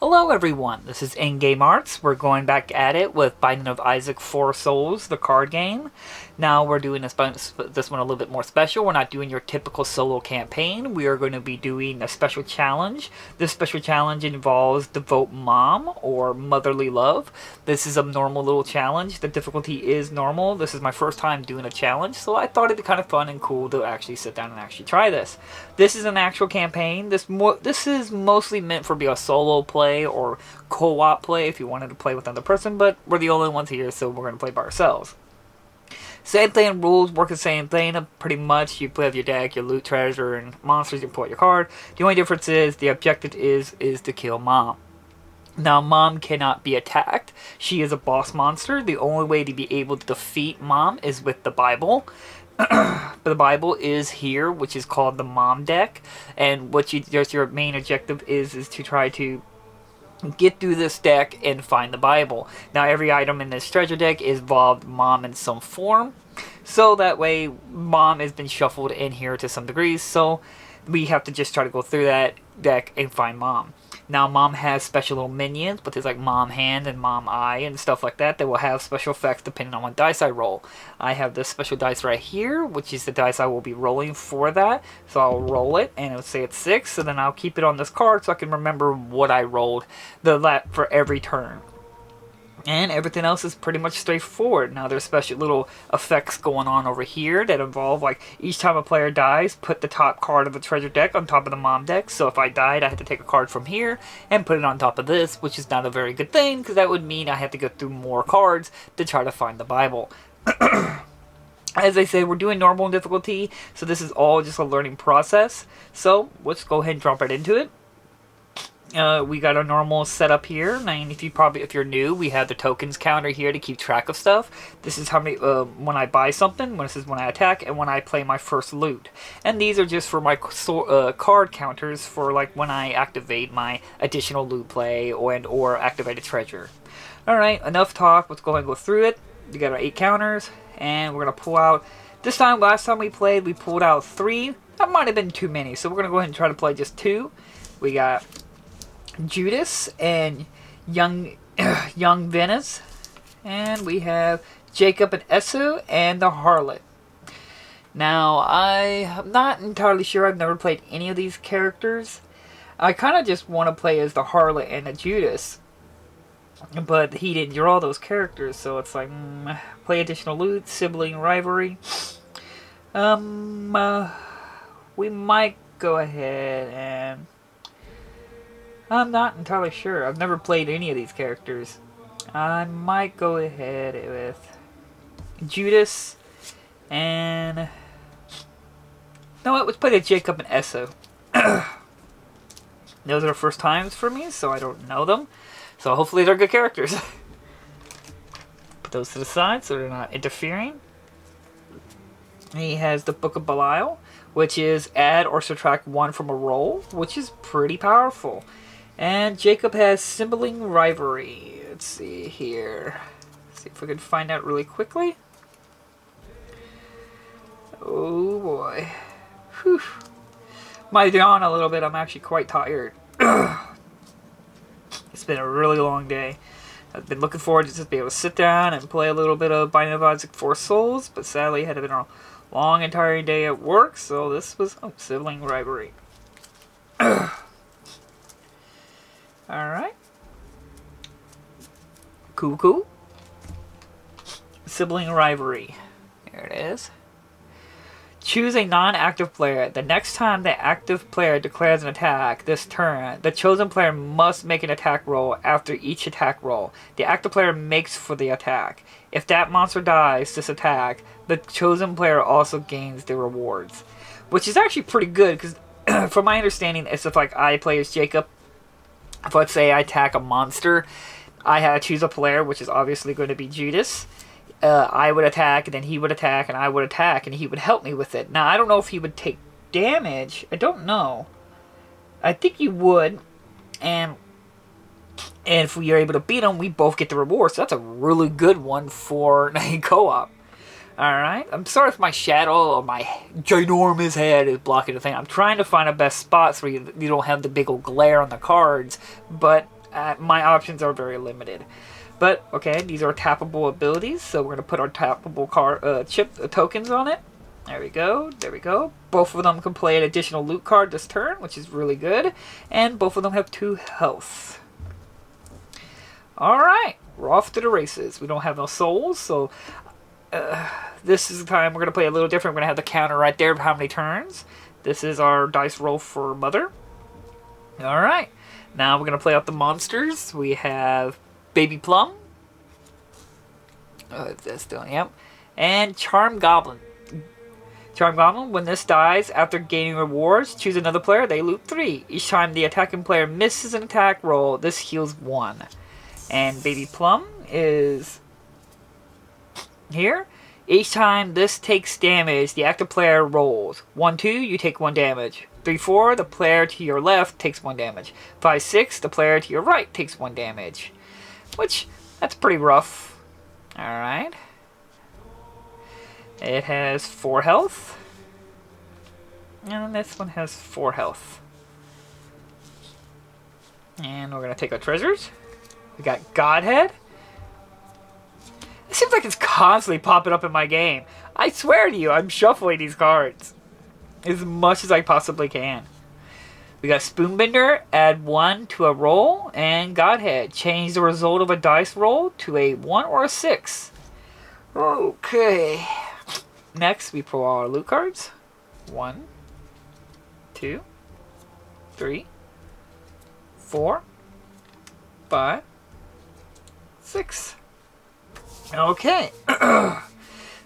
Hello everyone, this is In-Game Arts. We're going back at it with Binding of Isaac 4 Souls, the card game. Now we're doing this one a little bit more special. We're not doing your typical solo campaign. We are going to be doing a special challenge. This special challenge involves Devote Mom, or Motherly Love. This is a normal little challenge. The difficulty is normal. This is my first time doing a challenge, so I thought it'd be kind of fun and cool to actually sit down and actually try this. This is an actual campaign. This is mostly meant for be a solo play or co-op play if you wanted to play with another person, but we're the only ones here, so we're going to play by ourselves. Same thing, rules work the same thing, pretty much. You have your deck, your loot, treasure, and monsters, you pull out your card. The only difference is the objective is to kill Mom. Now, Mom cannot be attacked. She is a boss monster. The only way to be able to defeat Mom is with the Bible. The Bible is here, which is called the Mom deck, and your main objective is to try to get through this deck and find the Bible. Now, every item in this treasure deck involved Mom in some form, so that way Mom has been shuffled in here to some degrees, so we have to just try to go through that deck and find Mom. Now, Mom has special little minions, but there's like Mom Hand and Mom Eye and stuff like that will have special effects depending on what dice I roll. I have this special dice right here, which is the dice I will be rolling for that. So I'll roll it, and it'll say it's 6, so then I'll keep it on this card so I can remember what I rolled for every turn. And everything else is pretty much straightforward. Now, there's special little effects going on over here that involve, like, each time a player dies, put the top card of the treasure deck on top of the Mom deck. So if I died, I had to take a card from here and put it on top of this, which is not a very good thing, because that would mean I have to go through more cards to try to find the Bible. As I say, we're doing normal difficulty, so this is all just a learning process. So let's go ahead and drop right into it. We got a normal setup here, and if you're new, we have the tokens counter here to keep track of stuff. This is how many when I buy something. This is when I attack, and when I play my first loot. And these are just for my card counters for like when I activate my additional loot play or activate a treasure. All right, enough talk. Let's go ahead and go through it. We got our 8 counters, and we're gonna pull out. Last time we played, we pulled out 3. That might have been too many, so we're gonna go ahead and try to play just 2. We got Judas and young Venice, and we have Jacob and Esau and the Harlot. Now, I'm not entirely sure. I've never played any of these characters. I kind of just want to play as the Harlot and the Judas, but he didn't draw those characters, so it's like play additional loot, sibling rivalry. We might go ahead and. I'm not entirely sure. I've never played any of these characters. I might go ahead with Judas and... No, let's play the Jacob and Esau. Those are the first times for me, so I don't know them. So hopefully they're good characters. Put those to the side so they're not interfering. He has the Book of Belial, which is add or subtract 1 from a roll, which is pretty powerful. And Jacob has Sibling Rivalry. Let's see here. See if we can find out really quickly. Oh boy. Whew. Might yawn a little bit. I'm actually quite tired. It's been a really long day. I've been looking forward to just be able to sit down and play a little bit of Binding of Isaac 4 Souls, but sadly it had been a long and tiring day at work, so this was Sibling Rivalry. Alright. Cool. Sibling Rivalry. Here it is. Choose a non-active player. The next time the active player declares an attack this turn, the chosen player must make an attack roll after each attack roll. The active player makes for the attack. If that monster dies this attack, the chosen player also gains the rewards. Which is actually pretty good, because from my understanding, it's if like I play as Jacob. If let's say I attack a monster, I had to choose a player, which is obviously going to be Judas. I would attack, and then he would attack, and I would attack, and he would help me with it. Now, I don't know if he would take damage. I don't know. I think he would. And if we are able to beat him, we both get the reward. So that's a really good one for a co-op. Alright, I'm sorry if my shadow or my ginormous head is blocking the thing. I'm trying to find the best spots where you don't have the big old glare on the cards, but my options are very limited. But, okay, these are tappable abilities, so we're going to put our tappable tokens on it. There we go, there we go. Both of them can play an additional loot card this turn, which is really good. And both of them have 2 health. Alright, we're off to the races. We don't have no souls, so this is the time we're going to play a little different. We're going to have the counter right there of how many turns. This is our dice roll for Mother. Alright, now we're going to play out the monsters. We have Baby Plum. This doing, yep. And Charm Goblin. Charm Goblin, when this dies, after gaining rewards, choose another player, they loot 3. Each time the attacking player misses an attack roll, this heals 1. And Baby Plum is here. Each time this takes damage, the active player rolls. 1-2, you take 1 damage. 3-4, the player to your left takes 1 damage. 5-6, the player to your right takes 1 damage. Which, that's pretty rough. Alright. It has 4 health. And this one has 4 health. And we're going to take our treasures. We got Godhead. It seems like it's constantly popping up in my game. I swear to you, I'm shuffling these cards as much as I possibly can. We got Spoonbender, add 1 to a roll, and Godhead, change the result of a dice roll to a 1 or a 6. Okay. Next, we pull our loot cards. 1, 2, 3, 4, 5, 6. Okay.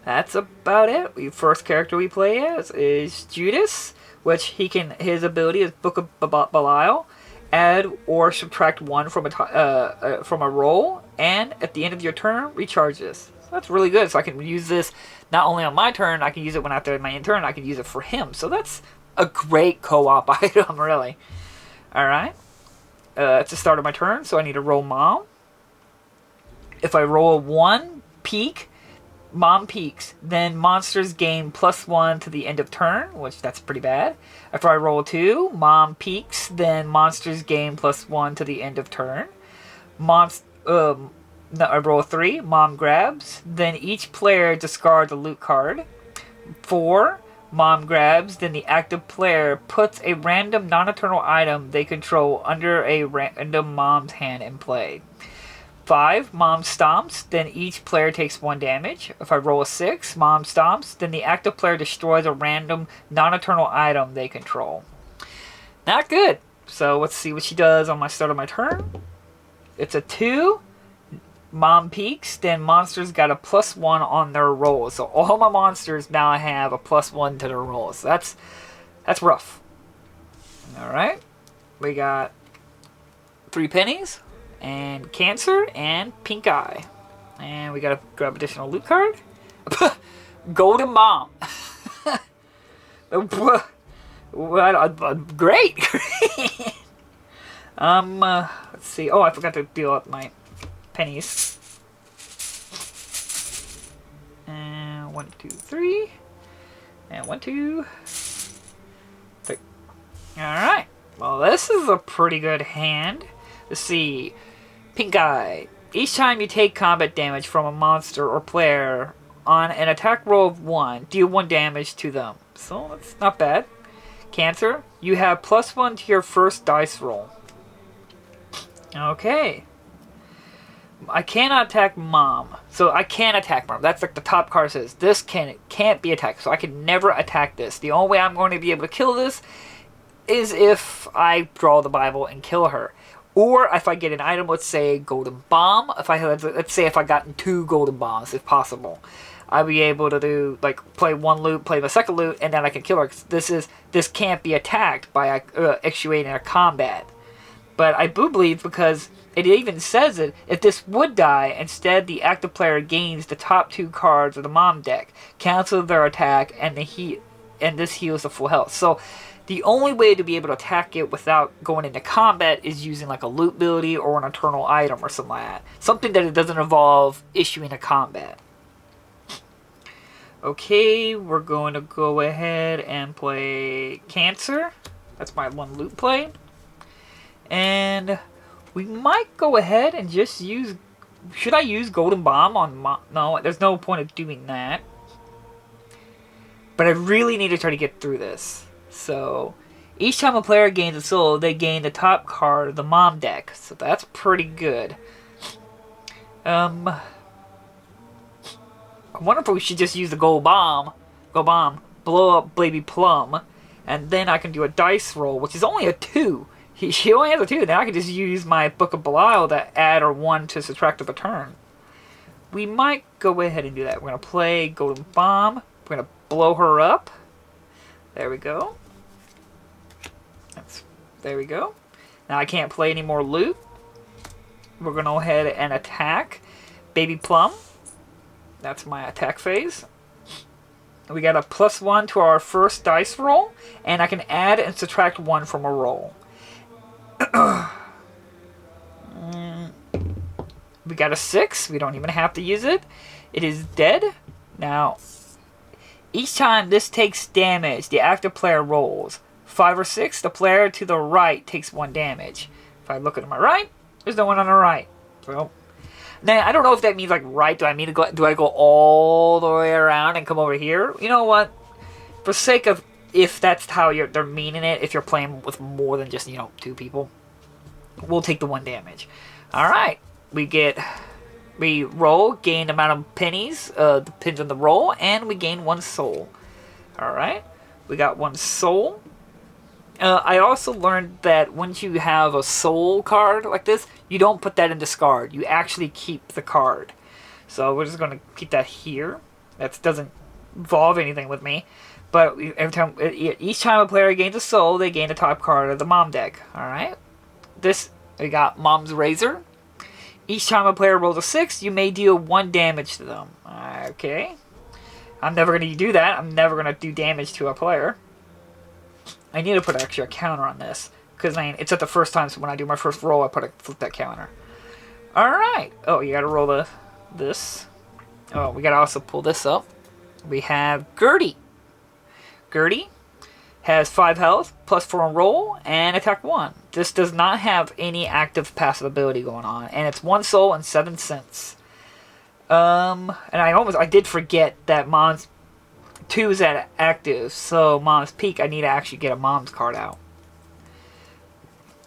That's about it. The first character we play as is Judas, which his ability is Book of Belial. Add or subtract 1 from a roll, and at the end of your turn, recharge this. So that's really good. So I can use this not only on my turn, I can use it when after my turn, I can use it for him. So that's a great co-op item, really. Alright. It's the start of my turn, so I need to roll Mom. If I roll a 1, peak, Mom peaks. Then monsters gain +1 to the end of turn, which that's pretty bad. If I roll 2, Mom peaks. Then monsters gain +1 to the end of turn. I roll 3, Mom grabs. Then each player discards a loot card. 4, Mom grabs. Then the active player puts a random non-eternal item they control under a random Mom's hand in play. 5, Mom stomps, then each player takes 1 damage. If I roll a 6, Mom stomps, then the active player destroys a random non-eternal item they control. Not good. So let's see what she does on my start of my turn. It's a 2. Mom peaks, then monsters got a +1 on their rolls. So all my monsters now have a +1 to their rolls. So that's rough. Alright. We got 3 pennies. And Cancer, and Pink Eye. And we gotta grab additional loot card. Golden Bomb. Great! Let's see. Oh, I forgot to deal up my pennies. And 1, 2, 3. And 1, 2, 3. Alright. Well, this is a pretty good hand. Let's see. Pink Eye. Each time you take combat damage from a monster or player on an attack roll of 1, deal 1 damage to them. So that's not bad. Cancer. You have +1 to your first dice roll. Okay. I cannot attack Mom. So I can't attack Mom. That's like the top card says. This can't be attacked. So I can never attack this. The only way I'm going to be able to kill this is if I draw the Bible and kill her. Or if I get an item, let's say Golden Bomb. Let's say if I got 2 Golden Bombs, if possible, I'd be able to do play 1 loot, play the second loot, and then I can kill her. This can't be attacked by actuating a combat. But I do believe because it even says it, if this would die, instead the active player gains the top 2 cards of the Mom deck, cancel their attack, and this heals the full health. So the only way to be able to attack it without going into combat is using like a loot ability or an eternal item or something like that. Something that it doesn't involve issuing a combat. Okay, we're going to go ahead and play Cancer. That's my 1 loot play. And We might go ahead and just use... Should I use Golden Bomb on... No, there's no point of doing that. But I really need to try to get through this. So, each time a player gains a soul, they gain the top card of the Mom deck. So that's pretty good. I wonder if we should just use the Gold Bomb. Blow up Baby Plum. And then I can do a dice roll, which is only a 2. She only has a 2. Now I can just use my Book of Belial to add or 1 to subtract of a turn. We might go ahead and do that. We're going to play Golden Bomb. We're going to blow her up. There we go. There we go. Now I can't play any more loot. We're going to go ahead and attack Baby Plum. That's my attack phase. We got a +1 to our first dice roll. And I can add and subtract 1 from a roll. We got a 6. We don't even have to use it. It is dead. Now, each time this takes damage, the active player rolls. 5 or 6, the player to the right takes 1 damage. If I look at my right, there's no one on the right. So, now I don't know if that means like right. Do I go all the way around and come over here? You know what? For sake of if that's how they're meaning it, if you're playing with more than just 2 people, we'll take the 1 damage. All right, we roll, gain the amount of pennies, depends on the roll, and we gain 1 soul. All right, we got 1 soul. I also learned that once you have a soul card like this, you don't put that in discard. You actually keep the card. So we're just going to keep that here. That doesn't involve anything with me. But each time a player gains a soul, they gain the top card of the Mom deck. Alright? We got Mom's Razor. Each time a player rolls a 6, you may deal 1 damage to them. Okay. I'm never going to do that. I'm never going to do damage to a player. I need to put actually a counter on this. Because it's at the first time, so when I do my first roll, I flip that counter. Alright. Oh, you gotta roll this. Oh, we gotta also pull this up. We have Gertie. Gertie has 5 health, +4 on roll, and attack 1. This does not have any active passive ability going on. And it's 1 soul and 7 cents. And I did forget that Mom's 2 is at active, so Mom's Peak, I need to actually get a Mom's card out.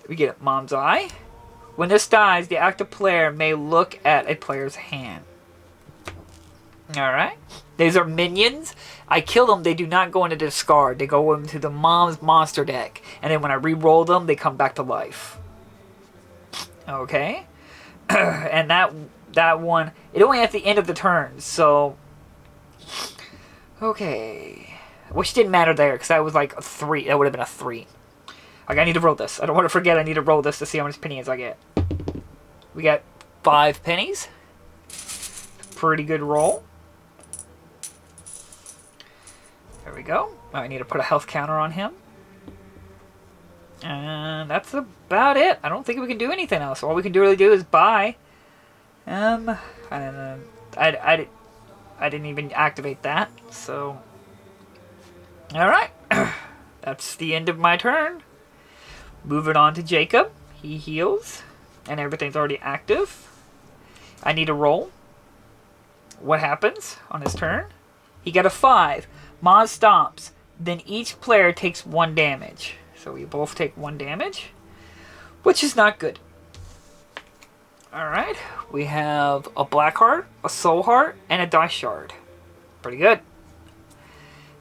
We get Mom's Eye. When this dies, the active player may look at a player's hand. Alright. These are minions. I kill them, they do not go into discard. They go into the Mom's monster deck. And then when I re-roll them, they come back to life. Okay. And that one, it only at the end of the turn, so... Okay. Which didn't matter there, because that was like a 3. That would have been a 3. Like, I need to roll this. I don't want to forget I need to roll this to see how much pennies I get. We got 5 pennies. Pretty good roll. There we go. I need to put a health counter on him. And that's about it. I don't think we can do anything else. All we can really do is buy. I don't know. I didn't even activate that, so... Alright. That's the end of my turn. Moving on to Jacob. He heals. And everything's already active. I need a roll. What happens on his turn? He got a 5. Maz stomps. Then each player takes 1 damage. So we both take 1 damage. Which is not good. Alright. We have a black heart, a soul heart, and a dice shard. Pretty good.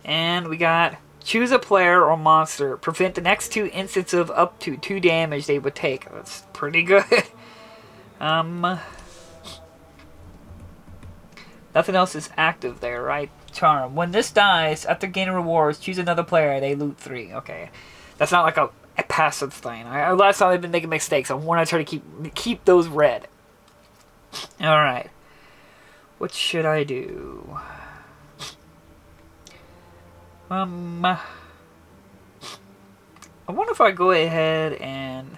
And we got... Choose a player or monster. Prevent the next 2 instances of up to 2 damage they would take. That's pretty good. Nothing else is active there, right? Charm. When this dies, after gaining rewards, choose another player. They loot 3. Okay. That's not like a passive thing. Last time I've been making mistakes. I want to try to keep those red. Alright. What should I do? I wonder if I go ahead and...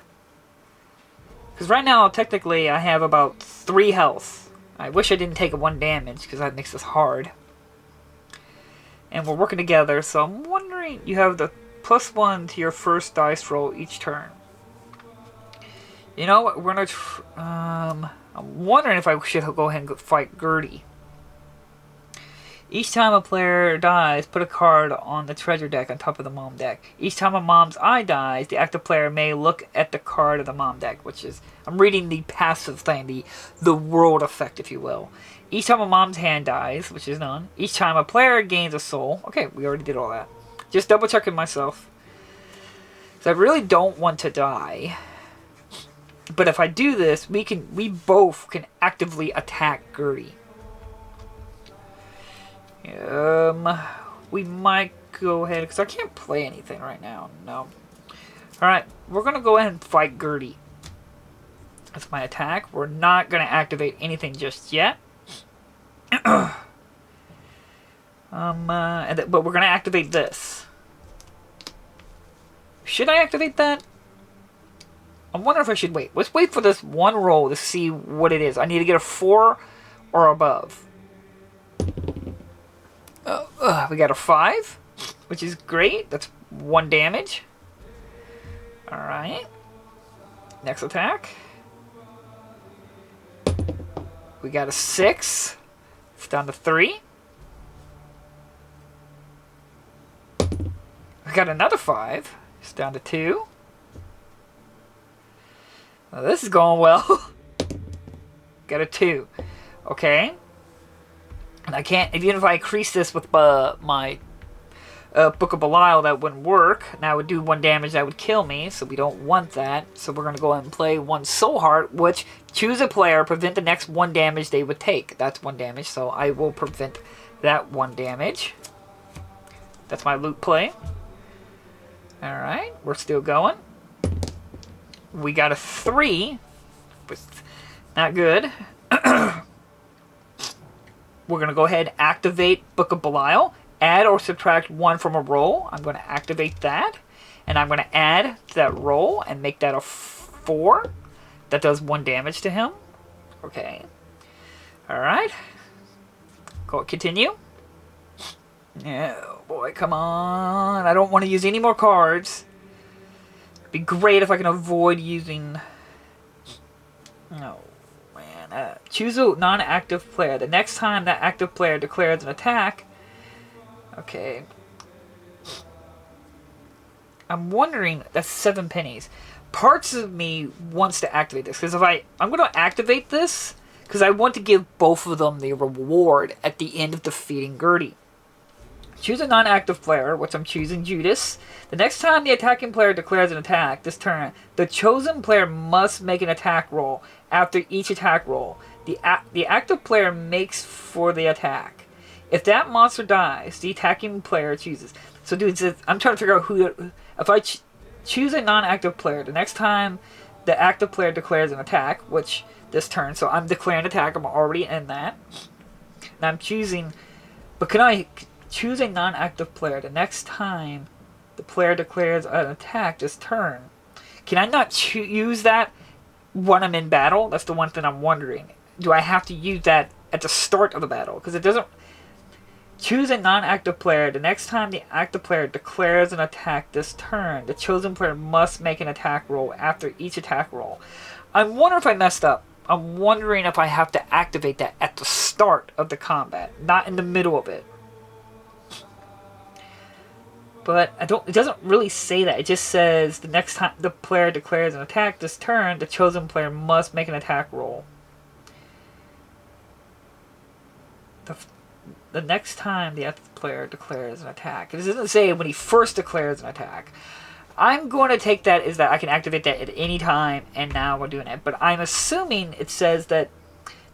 Because right now, technically, I have about 3 health. I wish I didn't take 1 damage, because that makes this hard. And we're working together, so I'm wondering... You have the +1 to your first dice roll each turn. You know what? We're gonna. I'm wondering if I should go ahead and go fight Gertie. Each time a player dies, put a card on the treasure deck on top of the mom deck. Each time a mom's eye dies, the active player may look at the card of the mom deck, which is, I'm reading the passive thing, the world effect, if you will. Each time a mom's hand dies, which is none. Each time a player gains a soul. Okay, we already did all that. Just double checking myself. So I really don't want to die. But if I do this, we both can actively attack Gertie. We might go ahead, because I can't play anything right now. No. Alright, we're going to go ahead and fight Gertie. That's my attack. We're not going to activate anything just yet. But we're going to activate this. Should I activate that? I wonder if I should wait. Let's wait for this one roll to see what it is. I need to get a 4 or above. We got a 5, which is great. That's 1 damage. Alright. Next attack. We got a 6. It's down to 3. We got another 5. It's down to 2. Now this is going well. Got a 2. Okay. And I can't, even if I increase this with my Book of Belial, that wouldn't work. And I would do 1 damage, that would kill me, so we don't want that. So we're going to go ahead and play 1 Soul Heart, which, choose a player, prevent the next 1 damage they would take. That's 1 damage, so I will prevent that 1 damage. That's my loot play. Alright, we're still going. We got a 3. Not good. We're going to go ahead and activate Book of Belial. Add or subtract 1 from a roll. I'm going to activate that. And I'm going to add to that roll and make that a 4. That does 1 damage to him. Okay. Alright. Go continue. Oh boy, come on. I don't want to use any more cards. It'd be great if I can avoid using... No. Choose a non-active player. The next time that active player declares an attack... Okay. I'm wondering... That's 7 pennies. Parts of me wants to activate this. Because if I'm going to activate this... Because I want to give both of them the reward at the end of defeating Gertie. Choose a non-active player, which I'm choosing Judas. The next time the attacking player declares an attack this turn, the chosen player must make an attack roll after each attack roll. The active player makes for the attack. If that monster dies, the attacking player chooses. So, dude, I'm trying to figure out who... If I choose a non-active player, the next time the active player declares an attack, which this turn, so I'm declaring attack, I'm already in that. And I'm choosing... But can I... Choose a non-active player. The next time the player declares an attack this turn. Can I not use that when I'm in battle? That's the one thing I'm wondering. Do I have to use that at the start of the battle? Because it doesn't... Choose a non-active player. The next time the active player declares an attack this turn, the chosen player must make an attack roll after each attack roll. I'm wondering if I messed up. I'm wondering if I have to activate that at the start of the combat, not in the middle of it. But it doesn't really say that. It just says the next time the player declares an attack this turn, the chosen player must make an attack roll. The next time the active player declares an attack. It doesn't say when he first declares an attack. I'm going to take that as that I can activate that at any time, and now we're doing it. But I'm assuming it says that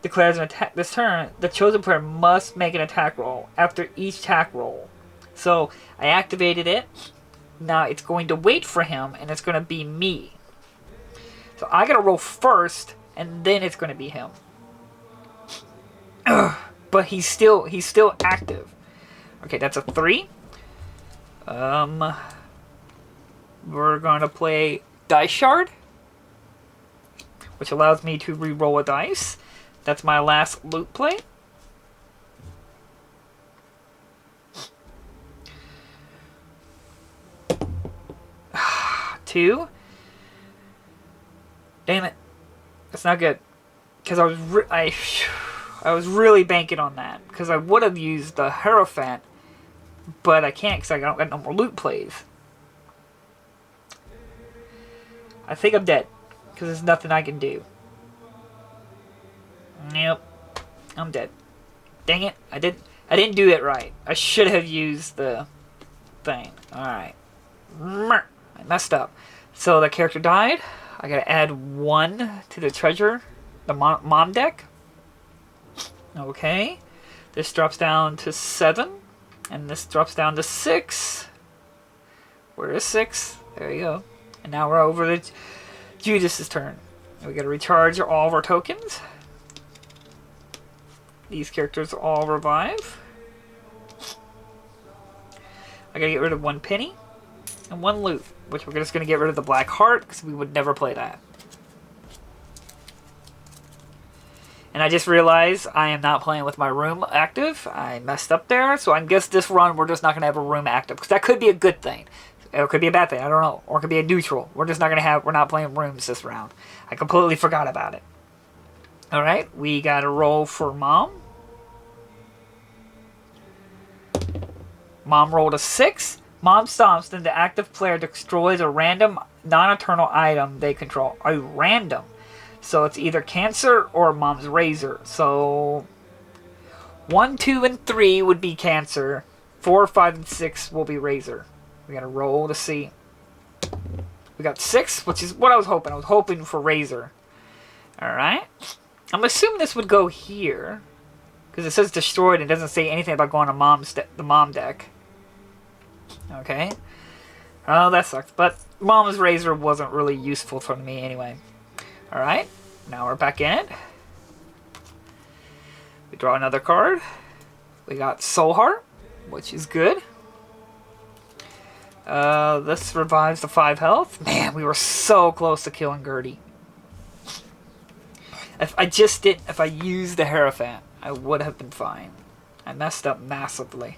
declares an attack this turn, the chosen player must make an attack roll after each attack roll. So I activated it. Now it's going to wait for him, and it's going to be me. So I got to roll first, and then it's going to be him. But he's still active. Okay, that's a 3. We're going to play Dice Shard, which allows me to re-roll a dice. That's my last loot play. Two. Damn it. That's not good. Because I was really banking on that. Because I would have used the Hierophant. But I can't because I don't got no more loot plays. I think I'm dead. Because there's nothing I can do. Nope. I'm dead. Dang it. I didn't do it right. I should have used the thing. Alright. I messed up. So the character died. I gotta add 1 to the treasure. The mom deck. Okay. This drops down to 7. And this drops down to 6. Where is 6? There you go. And now we're over to Judas's turn. We gotta recharge all of our tokens. These characters all revive. I gotta get rid of 1 penny and 1 loot, which we're just gonna get rid of the black heart because we would never play that. And I just realized I am not playing with my room active. I messed up there, so I guess this run we're just not gonna have a room active because that could be a good thing. Or it could be a bad thing. I don't know. Or it could be a neutral. We're just not gonna have. We're not playing rooms this round. I completely forgot about it. All right, we got to roll for Mom. Mom rolled a 6. Mom stomps, then the active player destroys a random non-eternal item they control. A random. So it's either Cancer or Mom's Razor. So 1, 2, and 3 would be Cancer. 4, 5, and 6 will be Razor. We got to roll to see. We got 6, which is what I was hoping. I was hoping for Razor. Alright. I'm assuming this would go here. Because it says destroyed and it doesn't say anything about going to the mom deck. Okay. Oh, that sucks. But Mom's Razor wasn't really useful for me anyway. Alright. Now we're back in it. We draw another card. We got Soul Heart, which is good. This revives the 5 health. Man, we were so close to killing Gertie. If I used the Hierophant, I would have been fine. I messed up massively.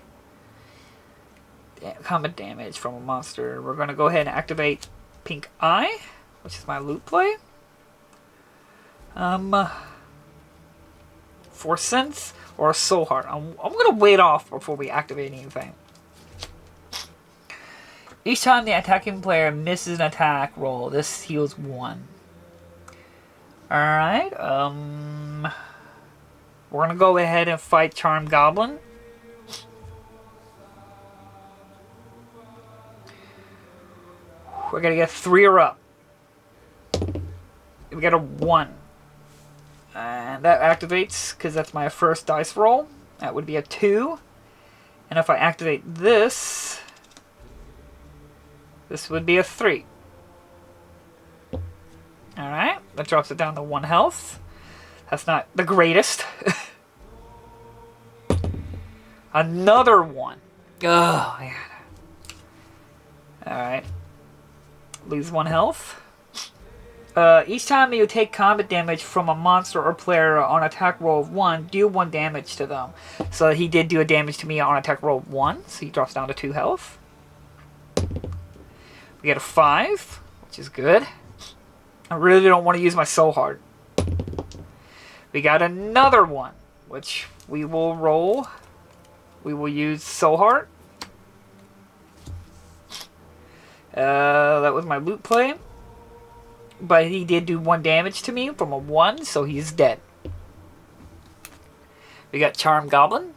Combat damage from a monster. We're going to go ahead and activate Pink Eye, which is my loot play. 4 cents or a Soul Heart. I'm going to wait off before we activate anything. Each time the attacking player misses an attack roll, this heals 1. Alright, we're gonna go ahead and fight Charmed Goblin. We're gonna get 3 or up. We got a 1. And that activates, because that's my first dice roll. That would be a 2. And if I activate this, this would be a 3. Alright, that drops it down to 1 health. That's not the greatest. Another 1. Oh, man. Alright. Lose 1 health. Each time you take combat damage from a monster or player on attack roll of 1, deal 1 damage to them. So he did do a damage to me on attack roll of 1, so he drops down to 2 health. We get a 5, which is good. I really don't want to use my Soul Heart. We got another 1, which we will roll. We will use Soul Heart. That was my loot play. But he did do 1 damage to me from a 1, so he's dead. We got Charmed Goblin,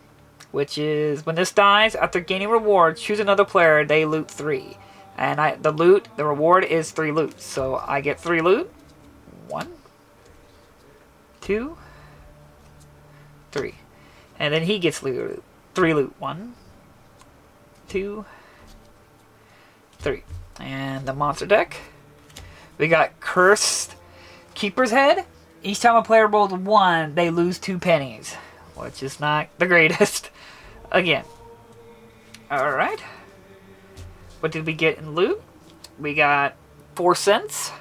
which is when this dies, after gaining reward, choose another player, they loot 3. And the reward is 3 loot. So I get 3 loot. 1, 2, 3. And then he gets 3 loot. 1, 2, 3. And the monster deck. We got Cursed Keeper's Head. Each time a player rolls 1, they lose 2 pennies. Which is not the greatest. Again. Alright. What did we get in loot? We got 4 cents.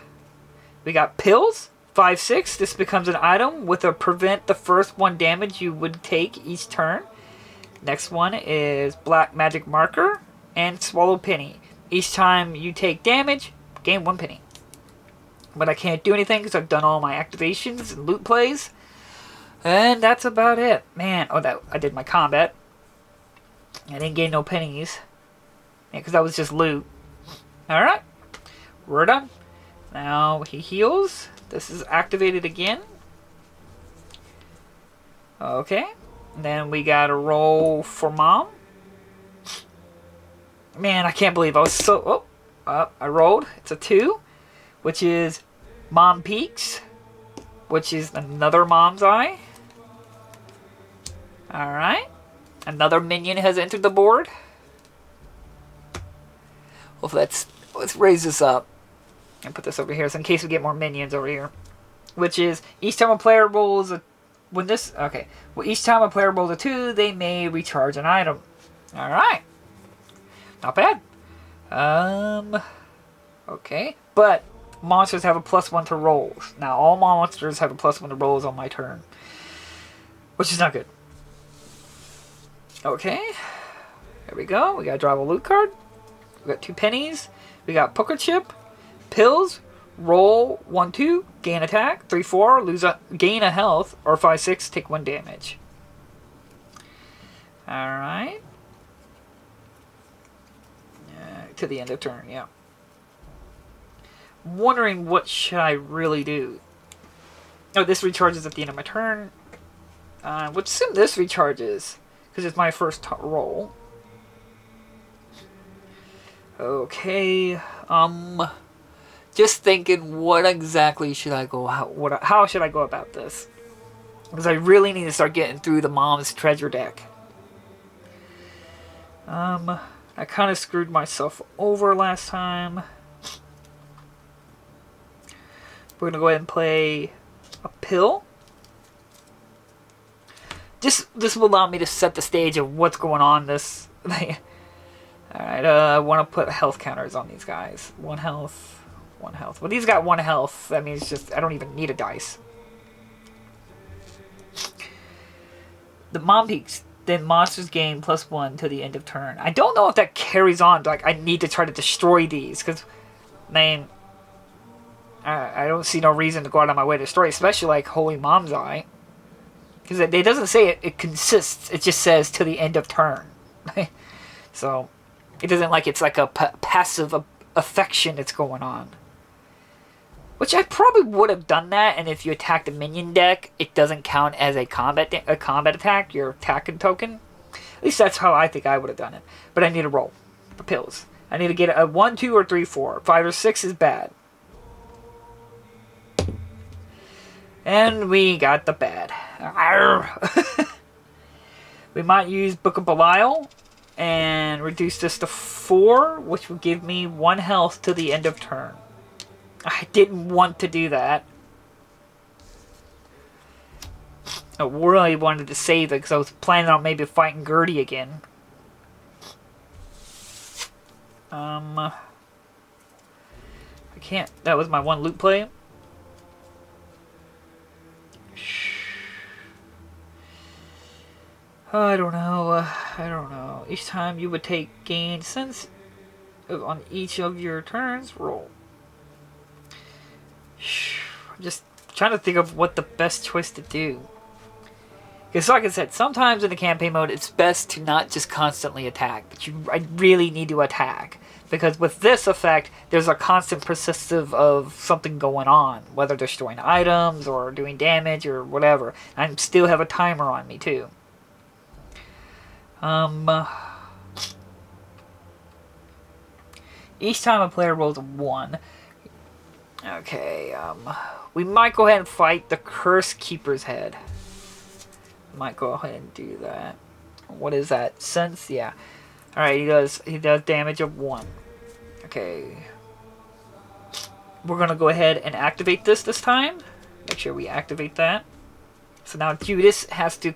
We got pills. 5, 6. This becomes an item with a prevent the first 1 damage you would take each turn. Next one is Black Magic Marker and Swallow Penny. Each time you take damage, gain 1 penny. But I can't do anything because I've done all my activations and loot plays. And that's about it. Man, oh, that I did my combat. I didn't gain no pennies. Yeah, because that was just loot. Alright. We're done. Now he heals. This is activated again. Okay. And then we gotta roll for mom. Man, I can't believe I was so... Oh, I rolled. It's a 2. Which is Mom Peaks. Which is another Mom's Eye. Alright. Another minion has entered the board. Well, let's raise this up. And put this over here, so in case we get more minions over here. Which is, each time a player rolls a... When this... Okay. Well, each time a player rolls a 2, they may recharge an item. Alright. Not bad. Okay. But monsters have a +1 to rolls. Now, all monsters have a +1 to rolls on my turn. Which is not good. Okay. There we go. We gotta draw a loot card. We got 2 pennies. We got poker chip. Pills. Roll 1-2. Gain attack. 3-4. Gain a health. Or 5-6. Take 1 damage. Alright. To the end of turn, yeah. Wondering what should I really do. Oh, this recharges at the end of my turn. Let's assume this recharges. Because it's my first roll. Okay. Just thinking, what exactly should I go... How should I go about this? Because I really need to start getting through the mom's treasure deck. I kind of screwed myself over last time. We're going to go ahead and play a pill. This will allow me to set the stage of what's going on this... Alright, I want to put health counters on these guys. 1 health, 1 health. Well, these got 1 health. That means just... I don't even need a dice. The Mom Peaks. Then monsters gain +1 to the end of turn. I don't know if that carries on. Like, I need to try to destroy these. Because, man, I don't see no reason to go out of my way to destroy. Especially, like, Holy Mom's Eye. Because it doesn't say it consists. It just says to the end of turn. So, it doesn't like it's like a passive affection that's going on. Which I probably would have done that, and if you attack the minion deck, it doesn't count as a combat attack, your attacking token. At least that's how I think I would have done it. But I need to roll for pills. I need to get a 1, 2, or 3, 4. 5 or 6 is bad. And we got the bad. We might use Book of Belial and reduce this to 4, which will give me 1 health to the end of turn. I didn't want to do that. I really wanted to save it because I was planning on maybe fighting Gertie again. I can't. That was my 1 loot play. I don't know. I don't know. Each time you would take gain sense on each of your turns, roll. I'm just trying to think of what the best choice to do. Because like I said, sometimes in the campaign mode, it's best to not just constantly attack. But I really need to attack. Because with this effect, there's a constant persistive of something going on. Whether destroying items or doing damage or whatever. I still have a timer on me too. Each time a player rolls a 1... Okay, we might go ahead and fight the Curse Keeper's Head. Might go ahead and do that. What is that? Sense? Yeah. Alright, he does damage of 1. Okay. We're gonna go ahead and activate this time. Make sure we activate that. So now Judas has to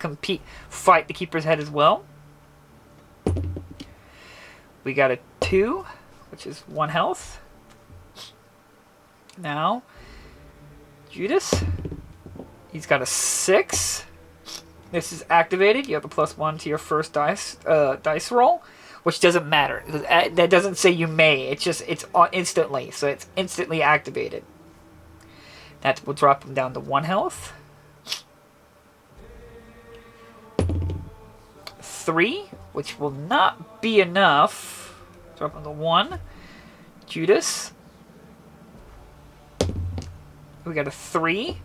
fight the Keeper's Head as well. We got a 2, which is 1 health. Now, Judas, he's got a 6. This is activated. You have a +1 to your first dice roll, which doesn't matter. That doesn't say you may. It's just it's instantly, so it's instantly activated. That will drop him down to 1 health. 3, which will not be enough. Drop him to 1. Judas. We got a 3.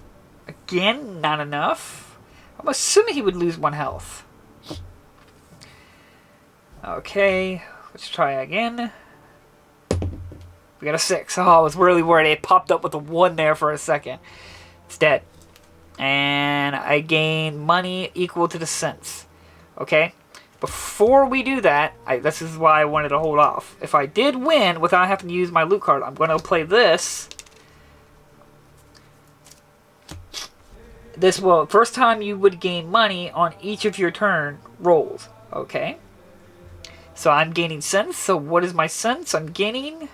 Again, not enough. I'm assuming he would lose 1 health. Okay, let's try again. We got a 6. Oh, I was really worried. It popped up with a 1 there for a second. It's dead. And I gain money equal to the cents. Okay? Before we do that, this is why I wanted to hold off. If I did win without having to use my loot card, I'm going to play this. This will, first time you would gain money on each of your turn rolls. Okay? So I'm gaining cents. So what is my cents? I'm gaining...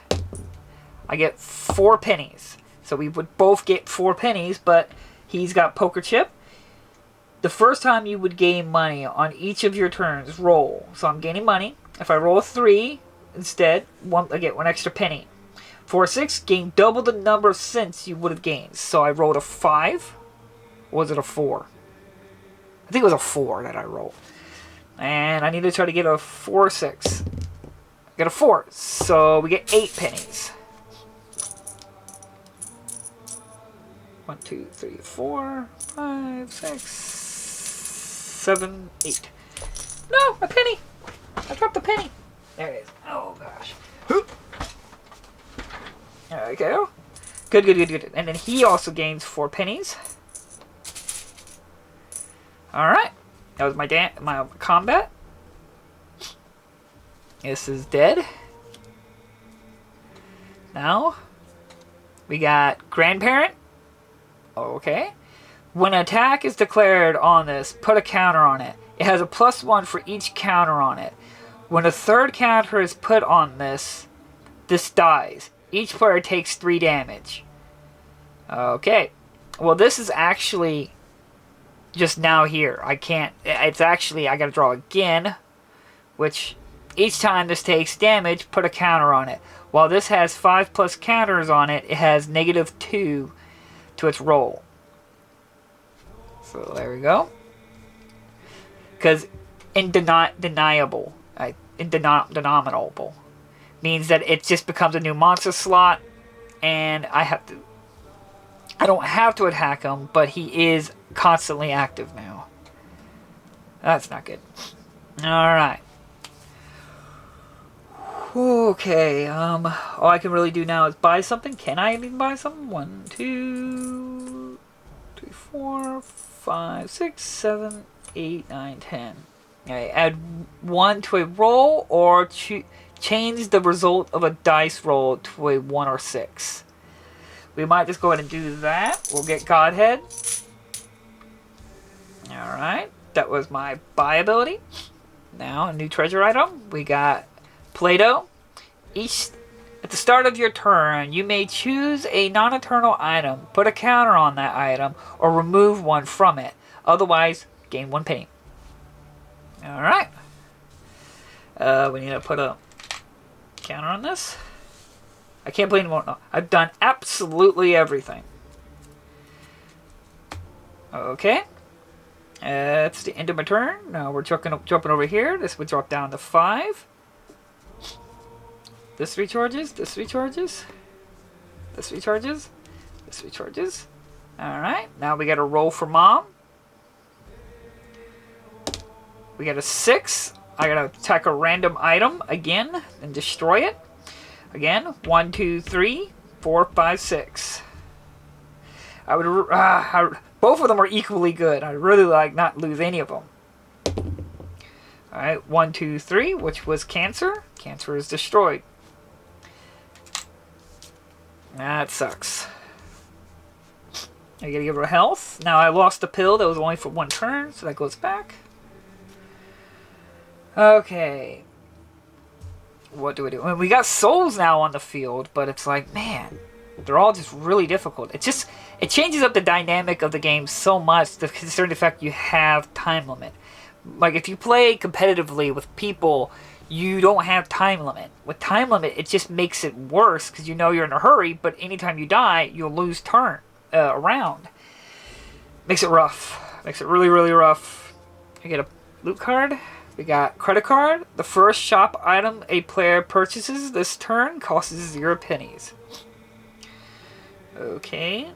I get 4 pennies. So we would both get 4 pennies, but he's got poker chip. The first time you would gain money on each of your turns, roll. So I'm gaining money. If I roll a 3 instead, I get 1 extra penny. For a 6, gain double the number of cents you would have gained. So I rolled a 5. Or was it a 4? I think it was a 4 that I rolled. And I need to try to get a 4 or 6. I got a 4. So we get 8 pennies. 1, 2, 3, 4, 5, 6, 7, 8. No, a penny. I dropped a penny. There it is. Oh gosh. There we go. Good, good, good, good. And then he also gains 4 pennies. All right. That was my combat. This is dead. Now we got grandparent. Okay. When an attack is declared on this, put a counter on it. It has a +1 for each counter on it. When a third counter is put on this, this dies. Each player takes 3 damage. Okay. Well, this is actually just now here. I can't... It's actually... I gotta draw again. Which, each time this takes damage, put a counter on it. While this has 5+ counters on it, it has -2 to its roll. So there we go. Because denominable means that it just becomes a new monster slot, and I don't have to attack him, but he is constantly active now. That's not good. All right. Okay, all I can really do now is buy something. Can I even buy something? 1, 2, 3, 4, 5, 6, 7, 8, 9, 10. Okay, add 1 to a roll, or change the result of a dice roll to a 1 or 6. We might just go ahead and do that. We'll get Godhead. Alright, that was my buy ability. Now, a new treasure item. We got Play-Doh. At the start of your turn, you may choose a non-eternal item, put a counter on that item, or remove one from it. Otherwise, gain 1 penny. Alright. We need to put a counter on this. I can't play anymore. No, I've done absolutely everything. Okay. It's the end of my turn. Now we're jumping over here. This would drop down to 5. This recharges. This recharges. This recharges. This recharges. Alright. Now we got a roll for mom. We got a 6. I gotta attack a random item again and destroy it. Again, 1, 2, 3, 4, 5, 6. I would. Both of them are equally good. I'd really like not lose any of them. Alright, 1, 2, 3, which was cancer. Cancer is destroyed. That sucks. I gotta give her health. Now I lost a pill that was only for 1 turn, so that goes back. Okay. What do we do? I mean, we got souls now on the field, but it's like, man, they're all just really difficult. It changes up the dynamic of the game so much, considering the fact you have time limit. Like, if you play competitively with people, you don't have time limit. With time limit, it just makes it worse, because you know you're in a hurry, but anytime you die, you'll lose turn. around. Makes it rough. Makes it really, really rough. I get a loot card. We got credit card. The first shop item a player purchases this turn costs 0 pennies. Okay.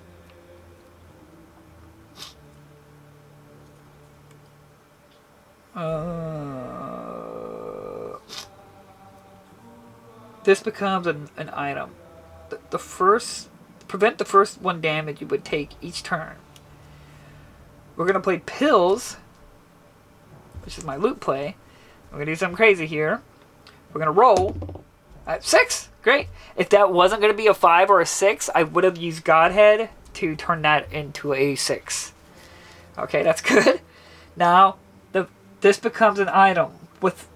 This becomes an item. The first... Prevent the first 1 damage you would take each turn. We're going to play pills, which is my loot play. We're going to do something crazy here. We're going to roll at 6. Great. If that wasn't going to be a 5 or a 6, I would have used Godhead to turn that into a 6. Okay, that's good. Now, this becomes an item with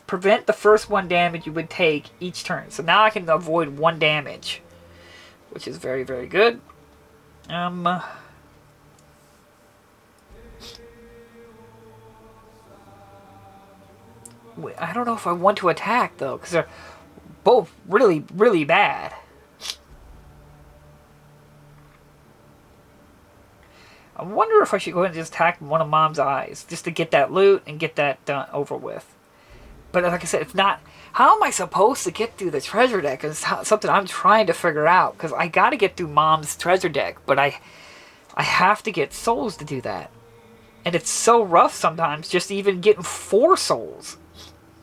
prevent the first 1 damage you would take each turn. So now I can avoid 1 damage, which is very, very good. I don't know if I want to attack, though, because they're both really, really bad. I wonder if I should go ahead and just attack one of Mom's eyes, just to get that loot and get that done over with. But like I said, it's not... How am I supposed to get through the treasure deck? It's something I'm trying to figure out, because I got to get through Mom's treasure deck, but I have to get souls to do that. And it's so rough sometimes, just even getting 4 souls.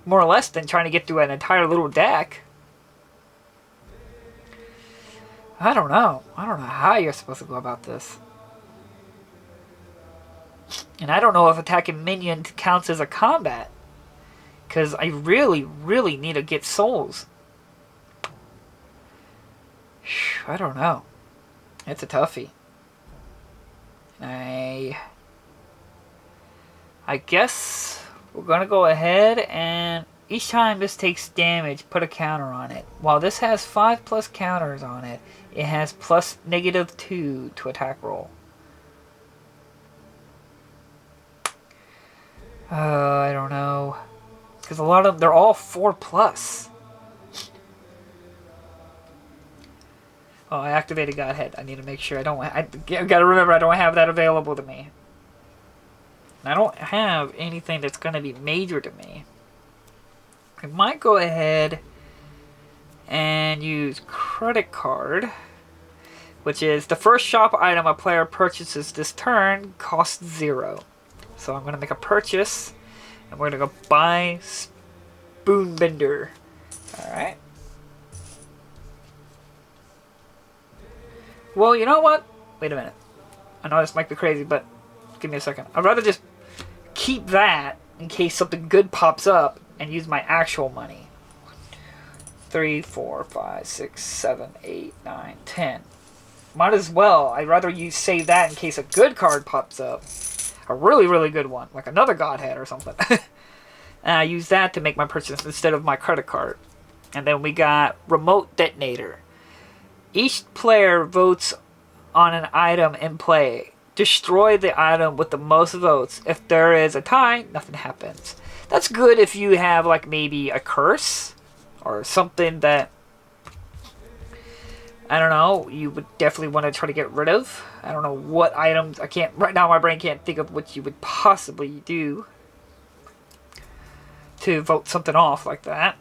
More or less than trying to get through an entire little deck. I don't know. I don't know how you're supposed to go about this. And I don't know if attacking minion counts as a combat. Because I really, really need to get souls. I don't know. It's a toughie. I guess we're going to go ahead and each time this takes damage, put a counter on it. While this has 5+ counters on it, it has plus -2 to attack roll. I don't know. Because a lot of them, they're all 4+. Oh, I activated Godhead. I need to make sure I don't... I gotta remember I don't have that available to me. I don't have anything that's going to be major to me. I might go ahead and use credit card, which is the first shop item a player purchases this turn costs 0. So I'm going to make a purchase, and we're going to go buy Spoonbender. Alright. Well, you know what? Wait a minute. I know this might be crazy, but give me a second. I'd rather just keep that in case something good pops up and use my actual money. 3, 4, 5, 6, 7, 8, 9, 10. Might as well. I'd rather save that in case a good card pops up. A really, really good one. Like another Godhead or something. And I use that to make my purchase instead of my credit card. And then we got Remote Detonator. Each player votes on an item in play. Destroy the item with the most votes. If there is a tie, nothing happens. That's good if you have like maybe a curse or something that, I don't know, you would definitely want to try to get rid of. I don't know what items, right now my brain can't think of what you would possibly do to vote something off like that.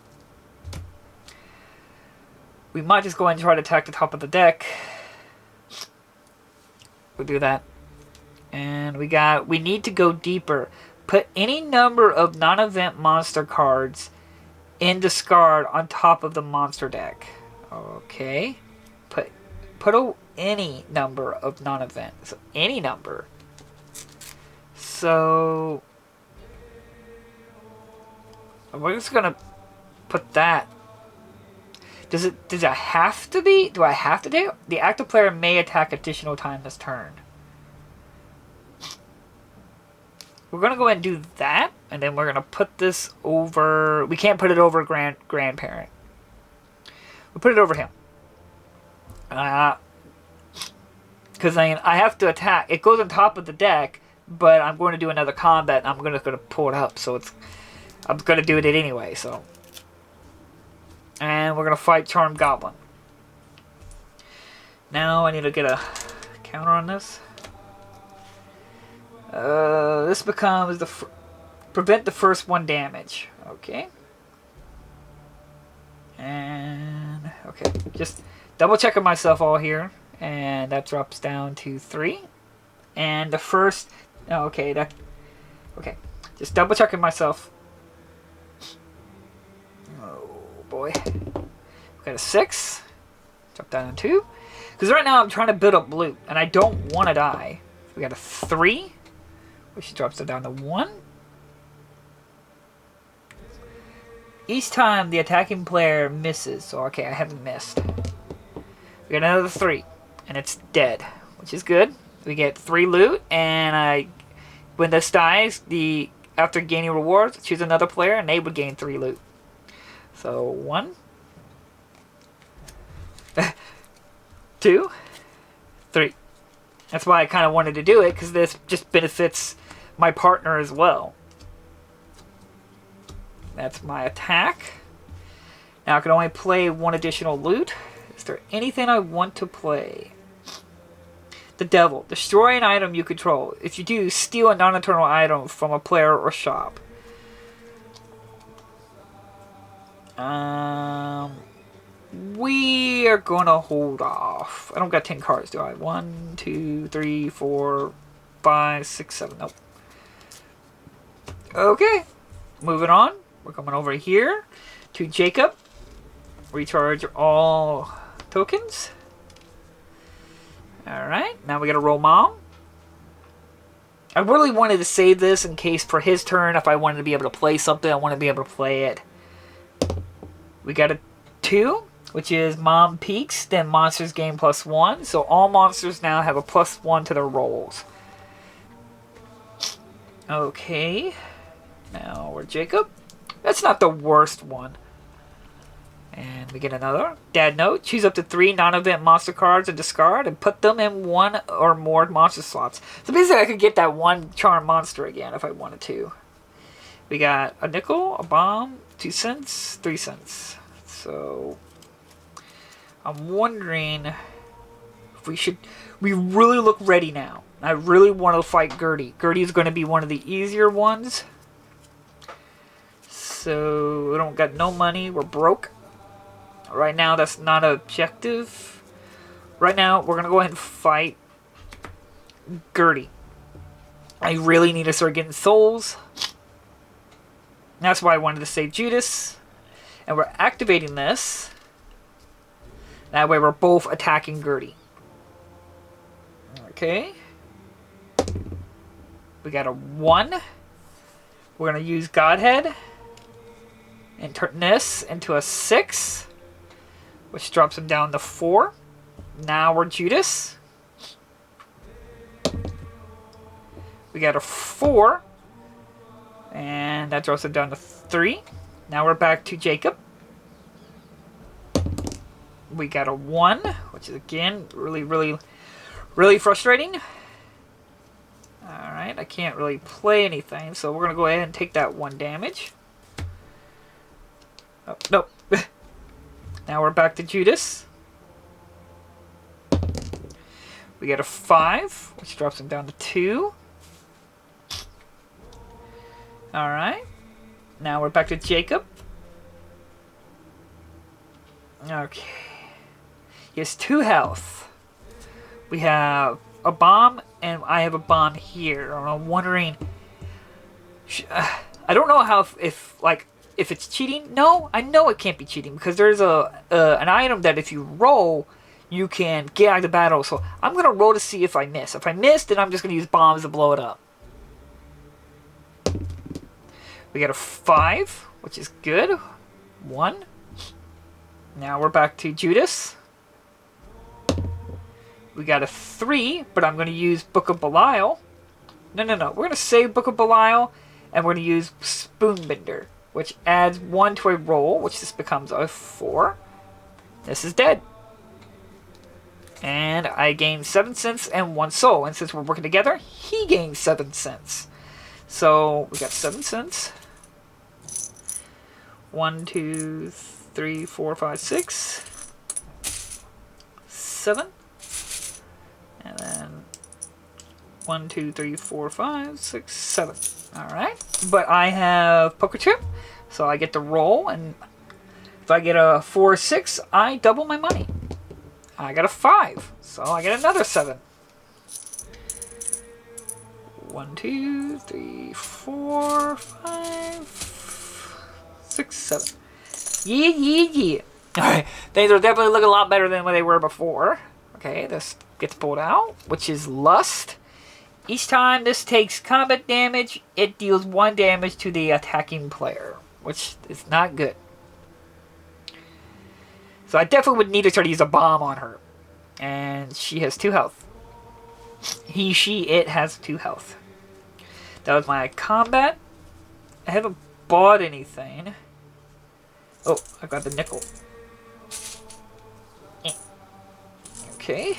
We might just go ahead and try to attack the top of the deck. We'll do that. And we need to go deeper. Put any number of non-event monster cards in discard on top of the monster deck. Okay. Put any number of non-event. So any number. So we're just gonna put that. Does it have to be? Do I have to do? The active player may attack additional time this turn. We're going to go ahead and do that, and then we're going to put this over... We can't put it over grandparent. We'll put it over him. Because I have to attack. It goes on top of the deck, but I'm going to do another combat, and I'm going to pull it up, so I'm going to do it anyway, so... And we're going to fight Charmed Goblin. Now I need to get a counter on this. This becomes the prevent the first 1 damage. Okay. And okay, just double checking myself all here, and that drops down to 3. And the first, oh, okay, just double checking myself. Oh boy, we got a 6. Drop down to 2. Because right now I'm trying to build up loot, and I don't want to die. We got a 3, which drops it down to 1. Each time the attacking player misses, so okay, I haven't missed. We got another 3, and it's dead, which is good. We get 3 loot, and when this dies, after gaining rewards, choose another player, and they would gain 3 loot. So 1, 2, 3. That's why I kind of wanted to do it, because this just benefits my partner as well. That's my attack. Now I can only play 1 additional loot. Is there anything I want to play? The Devil. Destroy an item you control. If you do, steal a non-eternal item from a player or shop. We are gonna hold off. I don't got 10 cards, do I? 1, 2, 3, 4, 5, 6, 7. Nope. Okay. Moving on. We're coming over here to Jacob. Recharge all tokens. Alright, now we gotta roll Mom. I really wanted to save this in case for his turn, if I wanted to be able to play something, I want to be able to play it. We got a 2, which is Mom peaks, then monsters gain +1. So all monsters now have a +1 to their rolls. Okay. Now we're Jacob. That's not the worst one. And we get another. Dad note. Choose up to 3 non-event monster cards and discard and put them in 1 or more monster slots. So basically I could get that 1 charm monster again if I wanted to. We got a nickel, a bomb, 2 cents, 3 cents. So I'm wondering if we really look ready now. I really want to fight Gertie. Gertie's going to be one of the easier ones. So we don't got no money. We're broke. Right now, that's not an objective. Right now, we're going to go ahead and fight Gertie. I really need to start getting souls. That's why I wanted to save Judas. And we're activating this. That way we're both attacking Gertie. Okay. We got a 1. We're going to use Godhead. And turn this into a 6. Which drops him down to 4. Now we're Judas. We got a 4. And that drops him down to 3. Now we're back to Jacob. We got a 1. Which is again really frustrating. Alright, I can't really play anything. So we're going to go ahead and take that 1 damage. Oh, nope. Now we're back to Judas. We get a 5, which drops him down to 2. Alright. Now we're back to Jacob. Okay. He has 2 health. We have a bomb, and I have a bomb here. I'm wondering... I don't know how if it's cheating. No, I know it can't be cheating because there's an item that if you roll, you can get out of the battle. So I'm going to roll to see if I miss. If I miss, then I'm just going to use bombs to blow it up. We got a 5, which is good. 1. Now we're back to Judas. We got a 3, but I'm going to use Book of Belial. No. We're going to save Book of Belial, and we're going to use Spoonbender, which adds 1 to a roll, which this becomes a 4. This is dead. And I gain 7 cents and 1 soul. And since we're working together, he gains 7 cents. So we got 7 cents. 1, 2, 3, 4, 5, 6. 7. And then 1, 2, 3, 4, 5, 6, 7. Alright. But I have poker chip, so I get to roll, and if I get a 4 or 6, I double my money. I got a 5, so I get another 7. 1, 2, 3, 4, 5, 6, 7. Yeah. Alright, things are definitely looking a lot better than what they were before. Okay, this gets pulled out, which is Lust. Each time this takes combat damage, it deals 1 damage to the attacking player, which is not good. So I definitely would need to try to use a bomb on her. And she has 2 health. He, she, it has 2 health. That was my combat. I haven't bought anything. Oh, I got the nickel. Okay.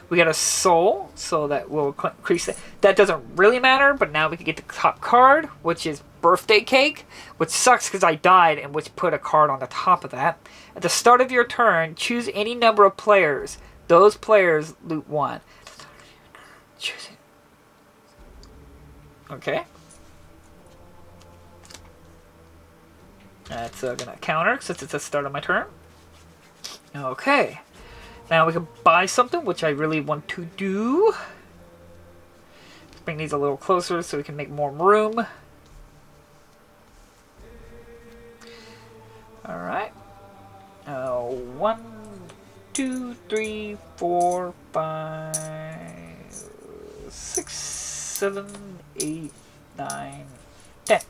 We got a soul, so that will increase it. That doesn't really matter, but now we can get the top card, which is Birthday Cake, which sucks because I died and which put a card on the top of that. At the start of your turn, choose any number of players. Those players loot 1. Choose it. Okay. That's going to counter since it's the start of my turn. Okay. Now we can buy something, which I really want to do. Let's bring these a little closer so we can make more room. Alright. 1, 2, 3, 4, 5, 6, 7, 8, 9, 10.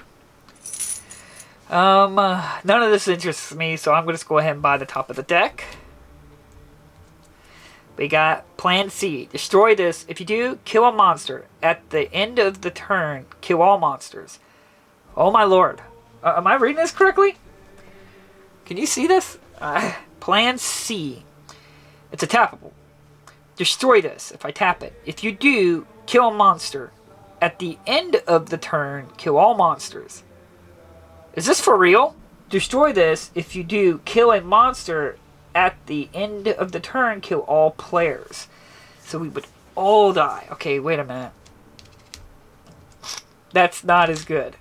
None of this interests me, so I'm going to just go ahead and buy the top of the deck. We got Plan C. Destroy this. If you do, kill a monster. At the end of the turn, kill all monsters. Oh my lord. Am I reading this correctly? Can you see this? Plan C. It's a tappable. Destroy this if I tap it. If you do, kill a monster. At the end of the turn, kill all monsters. Is this for real? Destroy this. If you do, kill a monster. At the end of the turn, kill all players. So we would all die. Okay, wait a minute. That's not as good.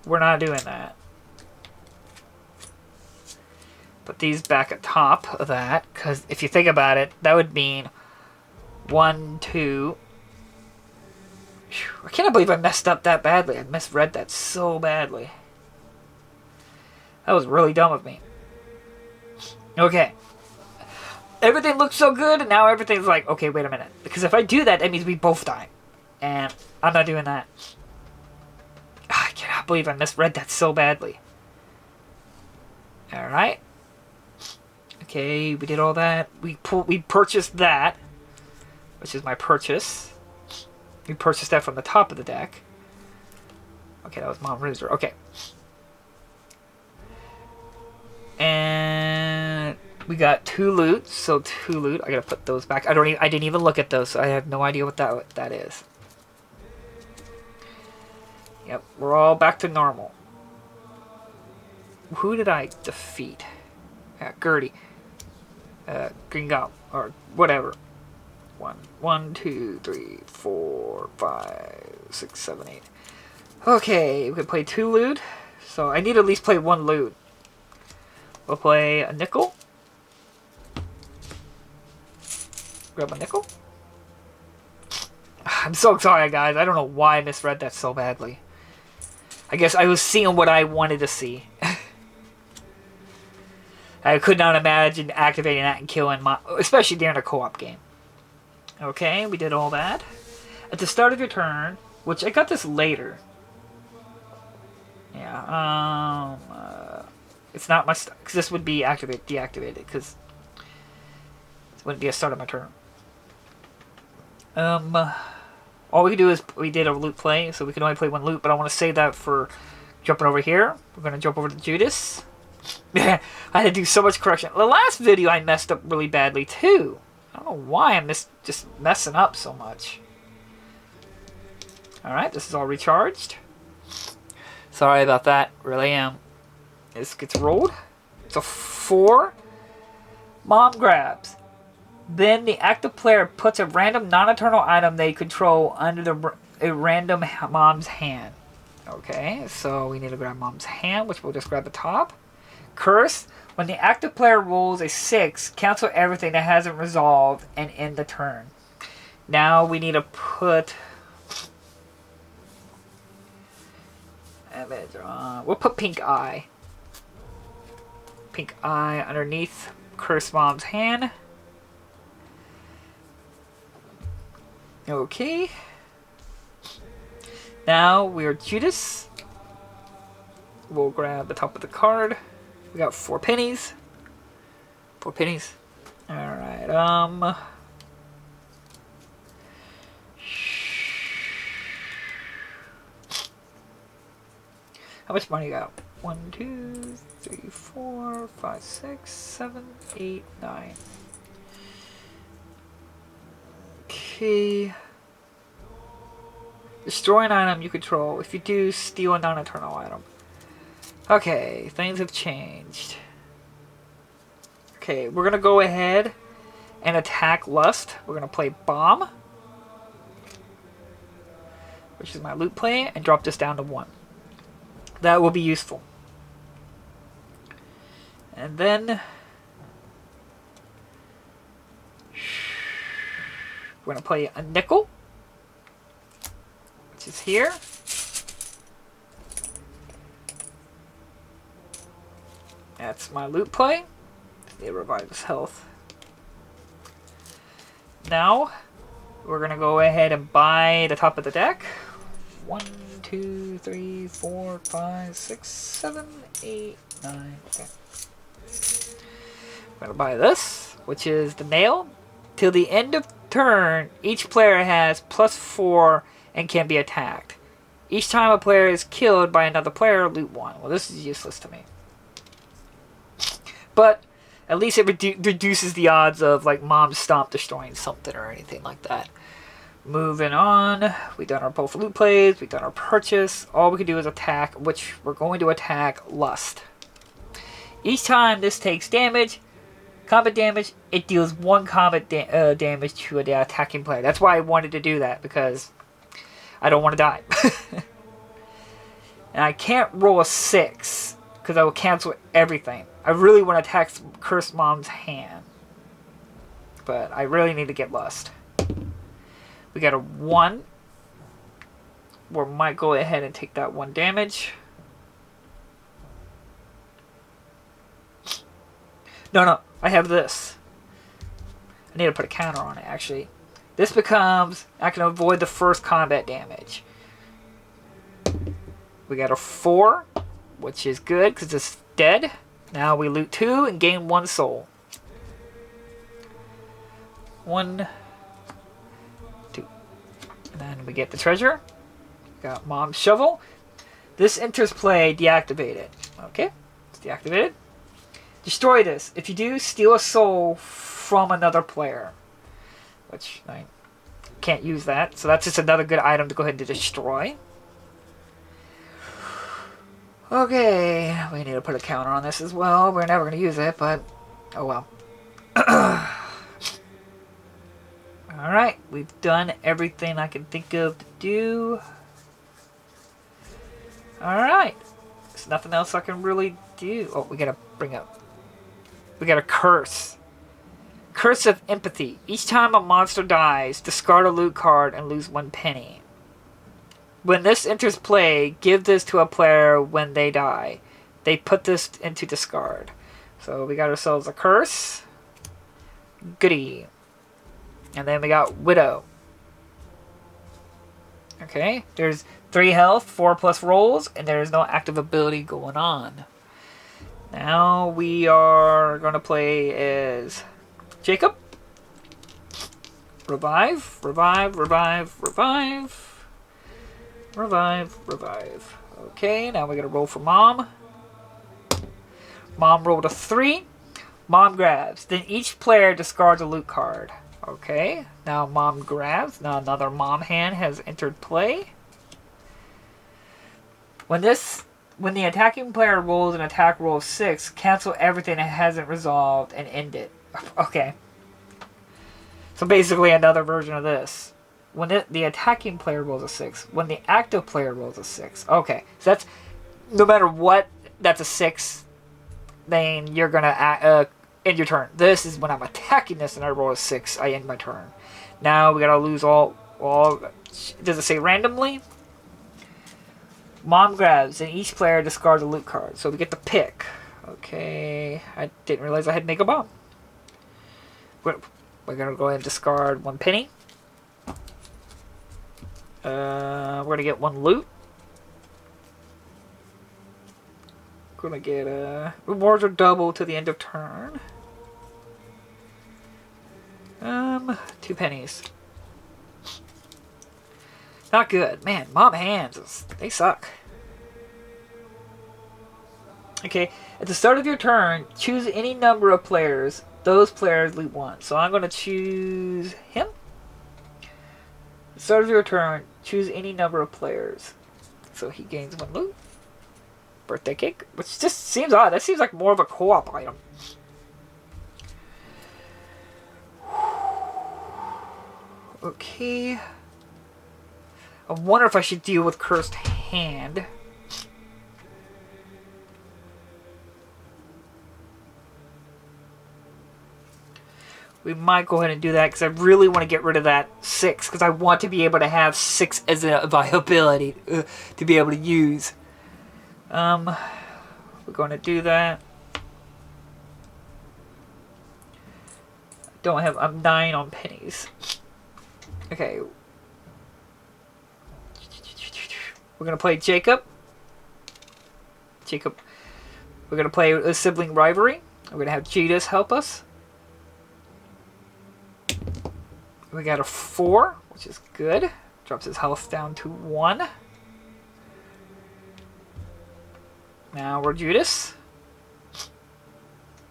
We're not doing that. Put these back at top of that, because if you think about it, that would mean 1, 2. I can't believe I messed up that badly. I misread that so badly. That was really dumb of me. Okay. Everything looks so good, and now everything's like, okay, wait a minute. Because if I do that, that means we both die. And I'm not doing that. I cannot believe I misread that so badly. Alright. Okay, we did all that. We purchased that, which is my purchase. We purchased that from the top of the deck. Okay, that was Mom Rooster. Okay. And we got 2 loot, so 2 loot. I gotta put those back. I didn't even look at those, so I have no idea what that is. Yep, we're all back to normal. Who did I defeat? Gertie. Green Goblin, or whatever. 1, 2, 3, 4, 5, 6, 7, 8. Okay, we can play 2 loot. So I need to at least play 1 loot. We'll play a nickel. Grab a nickel. I'm so sorry, guys. I don't know why I misread that so badly. I guess I was seeing what I wanted to see. I could not imagine activating that and killing my... Especially during a co-op game. Okay, we did all that. At the start of your turn, which I got this later. Yeah, it's not my... Because this would be deactivated, because it wouldn't be a start of my turn. All we can do is... We did a loot play, so we can only play 1 loot, but I want to save that for jumping over here. We're going to jump over to Judas. I had to do so much correction. The last video I messed up really badly too. I don't know why I'm just messing up so much. Alright, this is all recharged. Sorry about that. Really am. This gets rolled. It's a 4. Mom grabs. Then the active player puts a random non-eternal item they control under a random mom's hand. Okay, so we need to grab mom's hand, which we'll just grab the top. Curse. When the active player rolls a 6, cancel everything that hasn't resolved and end the turn. Now we need to put... we'll put pink eye. Pink eye underneath Curse mom's hand. Okay. Now we're Judas. We'll grab the top of the card. We got 4 pennies. 4 pennies. Alright, how much money you got? 1, 2, 3, 4, 5, 6, 7, 8, 9. Okay. Destroy an item you control. If you do, steal a non-eternal item. Okay, things have changed. Okay, we're gonna go ahead and attack Lust. We're gonna play Bomb, which is my loot play, and drop this down to 1. That will be useful. And then we're gonna play a nickel, which is here. That's my loot play. They revive his health. Now, we're going to go ahead and buy the top of the deck. 1, 2, 3, 4, 5, 6, 7, 8, 9. Okay. I'm going to buy this, which is the nail. Till the end of turn, each player has +4 and can be attacked. Each time a player is killed by another player, loot 1. Well, this is useless to me. But at least it reduces the odds of like Mom Stomp destroying something or anything like that. Moving on, we've done our both loot plays, we've done our purchase. All we can do is attack, which we're going to attack Lust. Each time this takes damage, combat damage, it deals 1 combat damage to the attacking player. That's why I wanted to do that, because I don't want to die. And I can't roll a 6, because I will cancel everything. I really want to attack Curse Mom's hand. But I really need to get Lust. We got a 1. We might go ahead and take that 1 damage. No, I have this. I need to put a counter on it, actually. This becomes, I can avoid the first combat damage. We got a 4, which is good because it's dead. Now we loot 2 and gain 1 soul. 1, 2. And then we get the treasure. Got Mom's shovel. This enters play deactivated. Okay, it's deactivated. Destroy this. If you do, steal a soul from another player. Which I can't use that. So that's just another good item to go ahead and destroy. Okay, we need to put a counter on this as well. We're never going to use it, but oh well. Alright, we've done everything I can think of to do. Alright, there's nothing else I can really do. Oh, we gotta bring up. We got a curse. Curse of Empathy. Each time a monster dies, discard a loot card and lose 1 penny. When this enters play, give this to a player when they die. They put this into discard. So we got ourselves a curse. Goody. And then we got Widow. Okay, there's 3 health, 4+ rolls, and there's no active ability going on. Now we are going to play as Jacob. Revive, revive, revive, revive. Revive, revive. Okay, now we gotta roll for Mom. Mom rolled a 3. Mom grabs. Then each player discards a loot card. Okay, now Mom grabs. Now another Mom hand has entered play. When the attacking player rolls an attack roll of 6, cancel everything that hasn't resolved and end it. Okay. So basically another version of this. When the attacking player rolls a 6. When the active player rolls a 6. Okay, so that's, no matter what, that's a 6. Then you're going to end your turn. This is when I'm attacking this and I roll a 6. I end my turn. Now we got to lose all... Does it say randomly? Mom grabs and each player discards a loot card. So we get to pick. Okay, I didn't realize I had to make a bomb. We're going to go ahead and discard 1 penny. We're going to get 1 loot. We're going to get... rewards are double to the end of turn. 2 pennies. Not good. Man, mom hands, they suck. Okay, at the start of your turn, choose any number of players. Those players loot 1. So I'm going to choose him. At the start of your turn, choose any number of players. So he gains 1 loot. Birthday cake, which just seems odd. That seems like more of a co-op item. Okay. I wonder if I should deal with Cursed Hand. We might go ahead and do that because I really want to get rid of that 6 because I want to be able to have 6 as a viability to be able to use. We're going to do that. Don't have... I'm 9 on pennies. Okay. We're going to play Jacob. We're going to play a sibling rivalry. We're going to have Judas help us. We got a 4, which is good. Drops his health down to 1. Now we're Judas.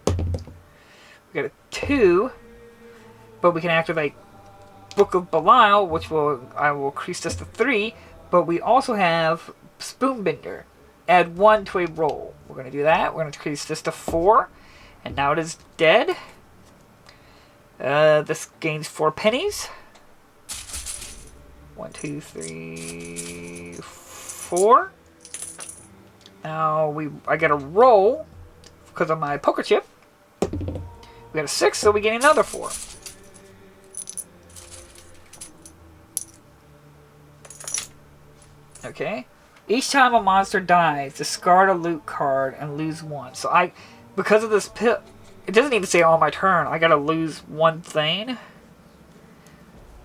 We got a 2. But we can activate Book of Belial, which I will increase this to 3. But we also have Spoonbender. Add 1 to a roll. We're going to do that. We're going to increase this to 4. And now it is dead. This gains 4 pennies. 1, 2, 3, 4. Now I get a roll because of my poker chip. We got a 6, so we gain another 4. Okay. Each time a monster dies, discard a loot card and lose 1. So because of this pit, it doesn't even say on my turn. I gotta lose 1 thing.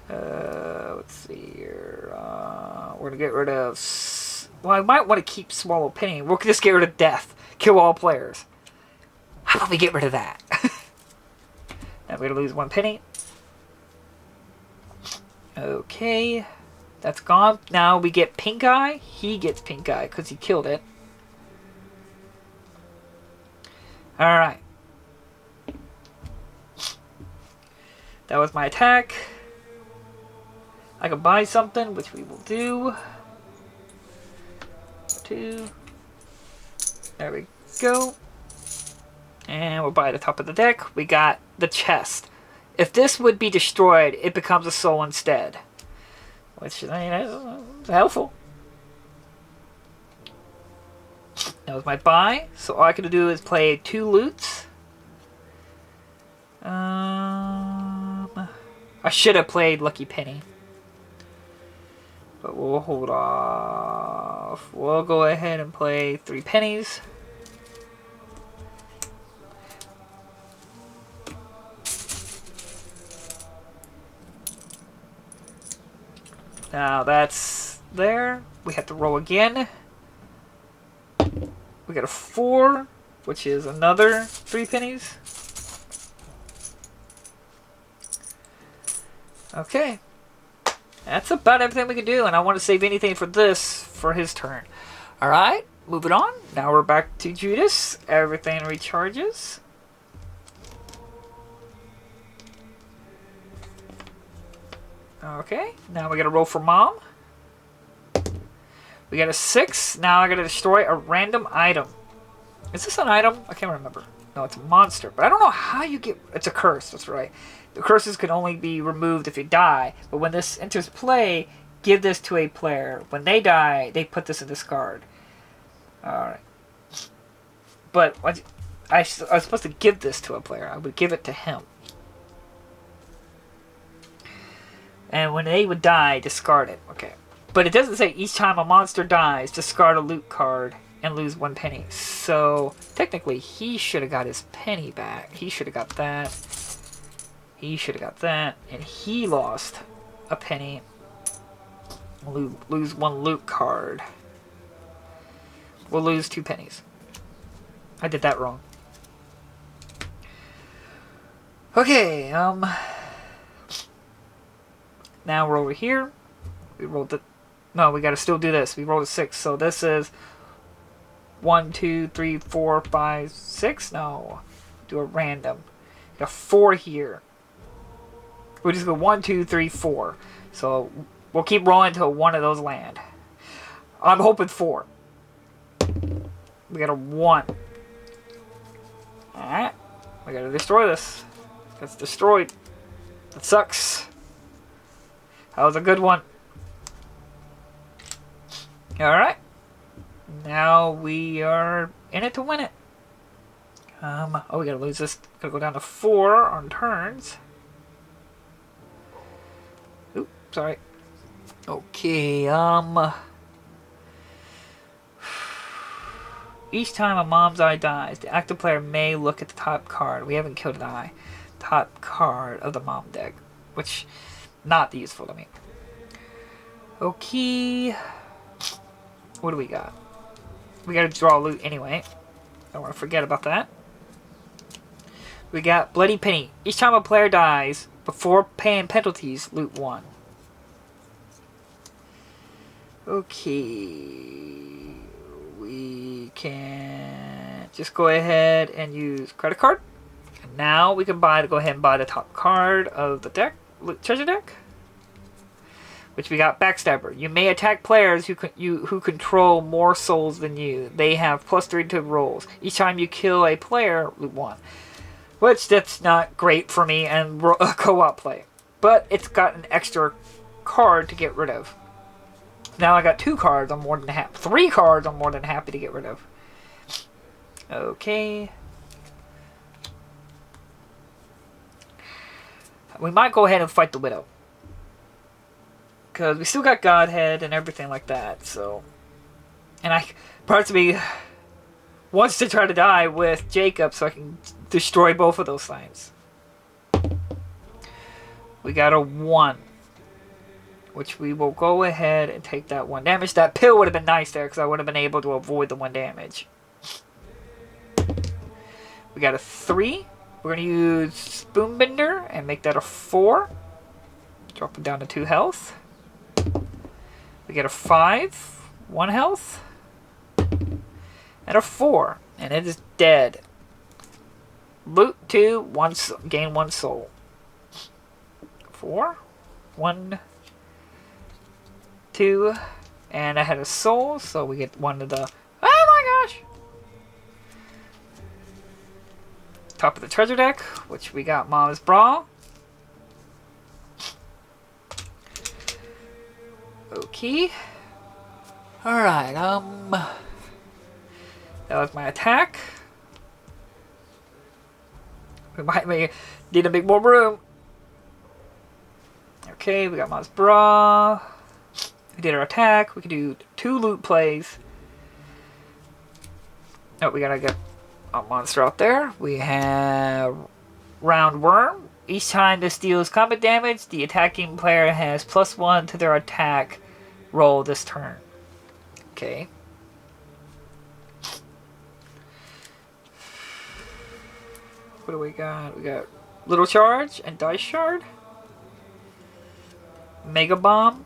Let's see here. We're gonna get rid of... Well, I might want to keep Swallow Penny. We'll just get rid of Death. Kill all players. How about we get rid of that? Now we're gonna lose 1 penny. Okay. That's gone. Now we get Pink Eye. He gets Pink Eye because he killed it. Alright. That was my attack. I can buy something, which we will do. 2. There we go. And we'll buy the top of the deck. We got the chest. If this would be destroyed, it becomes a soul instead. Which, I mean, is helpful. That was my buy. So all I can do is play 2 loots. I should have played Lucky Penny. But we'll hold off. We'll go ahead and play 3 pennies. Now that's there. We have to roll again. We got a 4, which is another 3 pennies. Okay. That's about everything we can do, and I want to save anything for this for his turn. Alright, moving on. Now we're back to Judas. Everything recharges. Okay, now we gotta roll for Mom. We got a 6. Now I gotta destroy a random item. Is this an item? I can't remember. No, it's a monster. But I don't know how you get... It's a curse, that's right. The curses can only be removed if you die. But when this enters play, give this to a player. When they die, they put this in discard. Alright. But I was supposed to give this to a player. I would give it to him. And when they would die, discard it. Okay. But it doesn't say each time a monster dies, discard a loot card and lose 1 penny. So, technically, he should have got his penny back. He should have got that. He should have got that. And he lost a penny. Lose 1 loot card. We'll lose 2 pennies. I did that wrong. Okay, now we're over here. We rolled the... No, we gotta still do this. We rolled a 6, so this is 1, 2, 3, 4, 5, 6. No, do a random. Got 4 here. We'll just go 1, 2, 3, 4. So we'll keep rolling until one of those land. I'm hoping 4. We got a 1. Alright. We gotta destroy this. That's destroyed. That sucks. That was a good one. Alright. Now we are in it to win it. Oh, we gotta lose this. Gotta go down to 4 on turns. Oop, sorry. Okay, each time a mom's eye dies, the active player may look at the top card. We haven't killed an eye. Top card of the mom deck. Which, not useful to me. Okay. What do we got? We gotta draw loot anyway. Don't want to forget about that. We got Bloody Penny. Each time a player dies, before paying penalties, loot 1. Okay. We can just go ahead and use credit card. And now we can go ahead and buy the top card of the deck, treasure deck. Which we got Backstabber. You may attack players who control more souls than you. They have +3 to rolls. Each time you kill a player, loot 1. Which, that's not great for me and co-op play. But it's got an extra card to get rid of. Now I got 2 cards I'm more than happy. 3 cards I'm more than happy to get rid of. Okay. We might go ahead and fight the Widow. Because we still got Godhead and everything like that, so... And parts of me wants to try to die with Jacob so I can destroy both of those things. We got a 1. Which we will go ahead and take that 1 damage. That pill would have been nice there because I would have been able to avoid the 1 damage. We got a 3. We're going to use Spoonbender and make that a 4. Drop it down to 2 health. We get a 5, 1 health, and a 4, and it is dead. Loot 2, gain 1 soul. 4, 1, 2, and I had a soul, so we get 1 of the... Oh my gosh! Top of the treasure deck, which we got Mom's Bra. Okay. Alright, that was my attack. We might need a bit more room. Okay, we got Mom's Bra. We did our attack. We can do 2 loot plays. Oh, we gotta get a monster out there. We have Round Worm. Each time this deals combat damage, the attacking player has +1 to their attack roll this turn. Okay. What do we got? We got Little Charge and Dice Shard. Mega Bomb.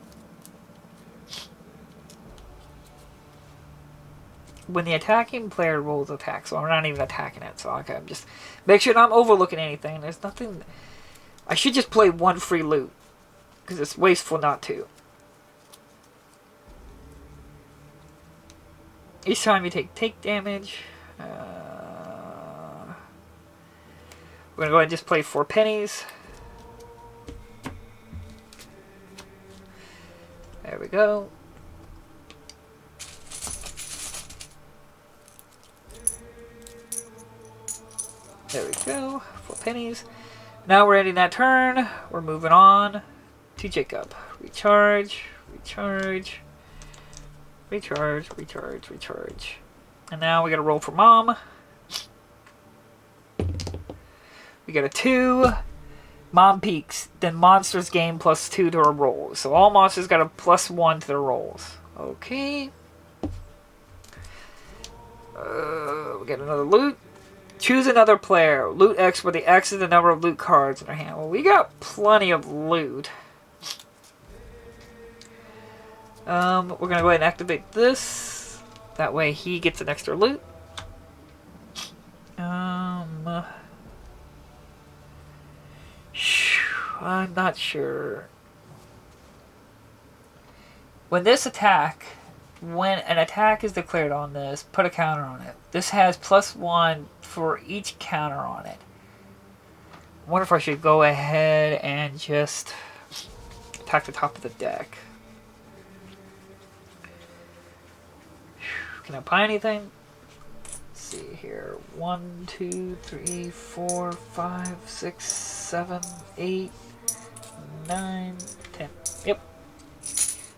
When the attacking player rolls attack, so I'm not even attacking it, so okay, I'm just make sure I'm overlooking anything. There's nothing. I should just play 1 free loot because it's wasteful not to. Each time you take damage, We're gonna go ahead and just play 4 pennies. There we go. There we go. 4 pennies. Now we're ending that turn. We're moving on to Jacob. Recharge, recharge, recharge, recharge, recharge. And now we gotta roll for mom. We got a 2. Mom peaks. Then monsters gain +2 to her rolls. So all monsters got a +1 to their rolls. Okay. We got another loot. Choose another player. Loot X, where the X is the number of loot cards in their hand. Well, we got plenty of loot. We're going to go ahead and activate this. That way he gets an extra loot. I'm not sure. When an attack is declared on this, put a counter on it. This has +1 for each counter on it. I wonder if I should go ahead and just attack the top of the deck. Can I buy anything? Let's see here. 1, 2, 3, 4, 5, 6, 7, 8, 9, 10. Yep.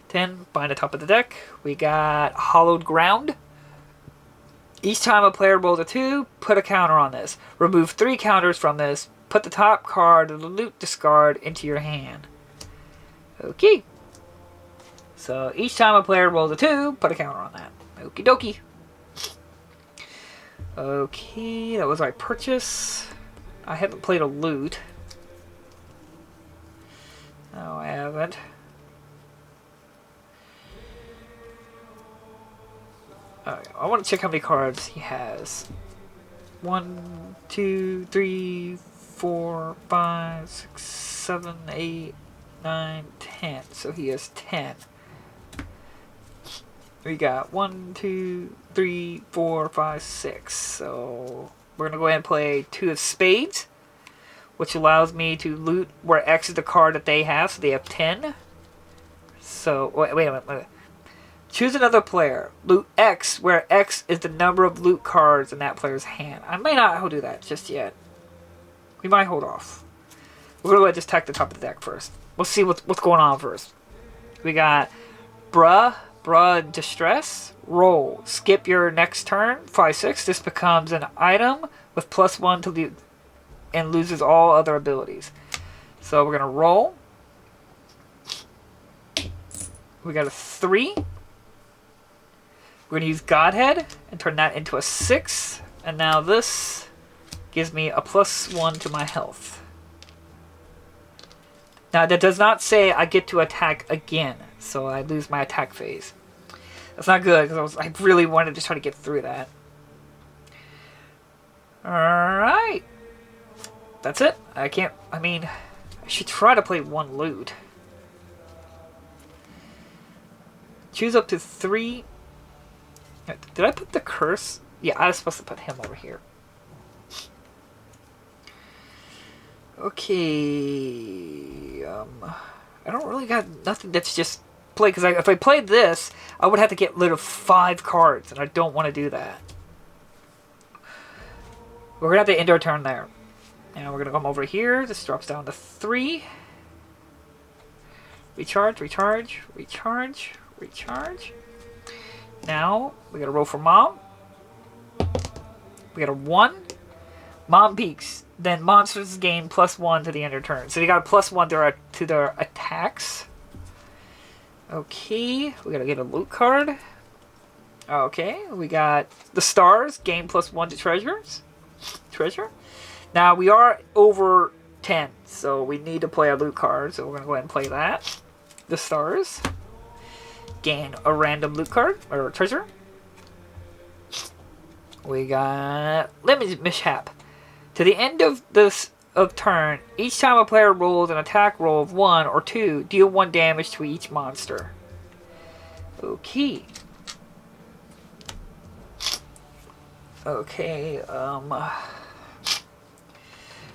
10. Bind the top of the deck. We got Hollowed Ground. Each time a player rolls a 2, put a counter on this. Remove 3 counters from this. Put the top card of the loot discard into your hand. Okay. So each time a player rolls a 2, put a counter on that. Okie dokie. Okay, that was my purchase. I haven't played a loot. No, I haven't. Alright, I want to check how many cards he has. 1, 2, 3, 4, 5, 6, 7, 8, 9, 10. So he has 10. We got 1, 2, 3, 4, 5, 6. So we're going to go ahead and play 2 of spades, which allows me to loot where X is the card that they have. So they have 10. So, wait a minute. Choose another player. Loot X, where X is the number of loot cards in that player's hand. I may not do that just yet. We might hold off. We're going to go ahead and just attack the top of the deck first. We'll see what's going on first. We got Bruh Distress. Roll. Skip your next turn. 5, 6. This becomes an item with +1 to loot and loses all other abilities. So we're going to roll. We got a 3. We're going to use Godhead and turn that into a 6. And now this gives me a +1 to my health. Now that does not say I get to attack again. So I lose my attack phase. That's not good because I really wanted to try to get through that. Alright. That's it. I should try to play 1 loot. Choose up to 3. Did I put the curse? Yeah, I was supposed to put him over here. Okay. I don't really got nothing that's just play, because if I played this, I would have to get rid of 5 cards, and I don't want to do that. We're going to have to end our turn there. And we're going to come over here. This drops down to 3. Recharge, recharge, recharge, recharge. Now, we got to roll for Mom. We got a 1. Mom peaks. Then monsters gain +1 to the end of turn. So they got a +1 to their attacks. Okay, we gotta get a loot card. Okay, we got the stars, gain +1 to treasure. Now we are over 10, so we need to play a loot card, so we're gonna go ahead and play that. The stars, gain a random loot card, or treasure. We got Lemon Mishap. To the end of this turn, each time a player rolls an attack roll of 1 or 2, deal 1 damage to each monster. Okay. Okay,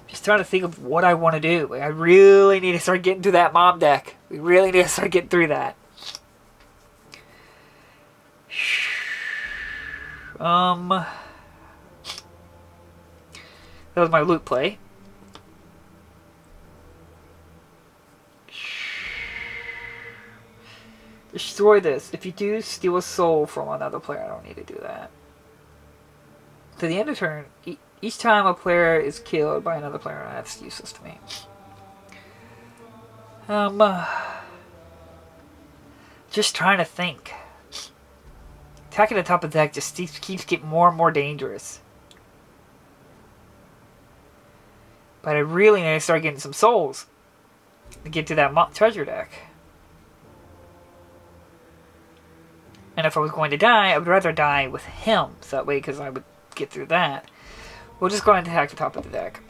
just Just trying to think of what I want to do. I really need to start getting to that mom deck. We really need to start getting through that. That was my loot play. Destroy this. If you do, steal a soul from another player. I don't need to do that. To the end of turn, each time a player is killed by another player, that's useless to me. Just trying to think. Attacking the top of the deck just keeps getting more and more dangerous. But I really need to start getting some souls to get to that treasure deck. And if I was going to die, I would rather die with him. So that way, because I would get through that. We'll just go ahead and attack the top of the deck.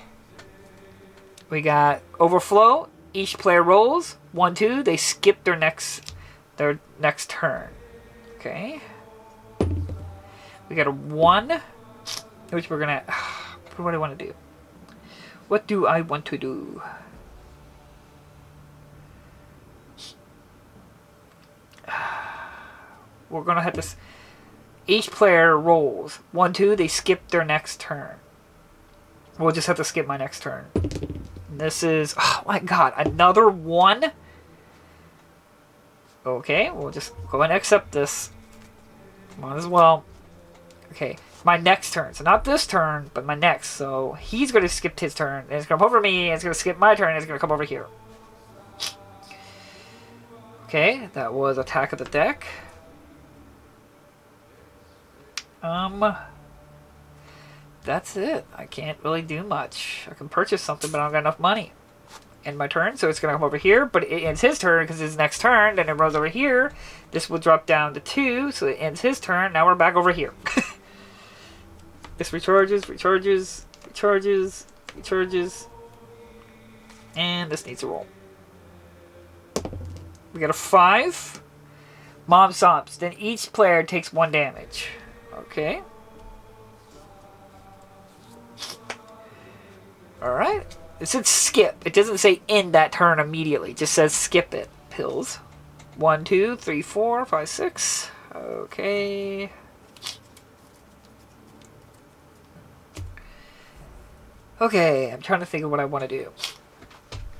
We got Overflow. Each player rolls 1, 2. They skip their next turn. Okay. We got a 1, which we're gonna. What do I want to do? What do I want to do? We're gonna have this. Each player rolls 1, 2. They skip their next turn. We'll just have to skip my next turn. And this is, oh my god, another 1. Okay, we'll just go ahead and accept this. Might as well. Okay, my next turn. So not this turn, but my next. So he's going to skip his turn. And it's going to come over me. And it's going to skip my turn. And it's going to come over here. Okay, that was attack of the deck. That's it. I can't really do much. I can purchase something, but I don't got enough money. End my turn, so it's going to come over here, but it ends his turn because his next turn, then it rolls over here. This will drop down to 2, so it ends his turn. Now we're back over here. This recharges, recharges, recharges, recharges. And this needs a roll. We got a 5. Mom Somps. Then each player takes 1 damage. Okay. Alright. It said skip. It doesn't say end that turn immediately. It just says skip it. Pills. 1, 2, 3, 4, 5, 6. Okay. Okay, I'm trying to think of what I want to do.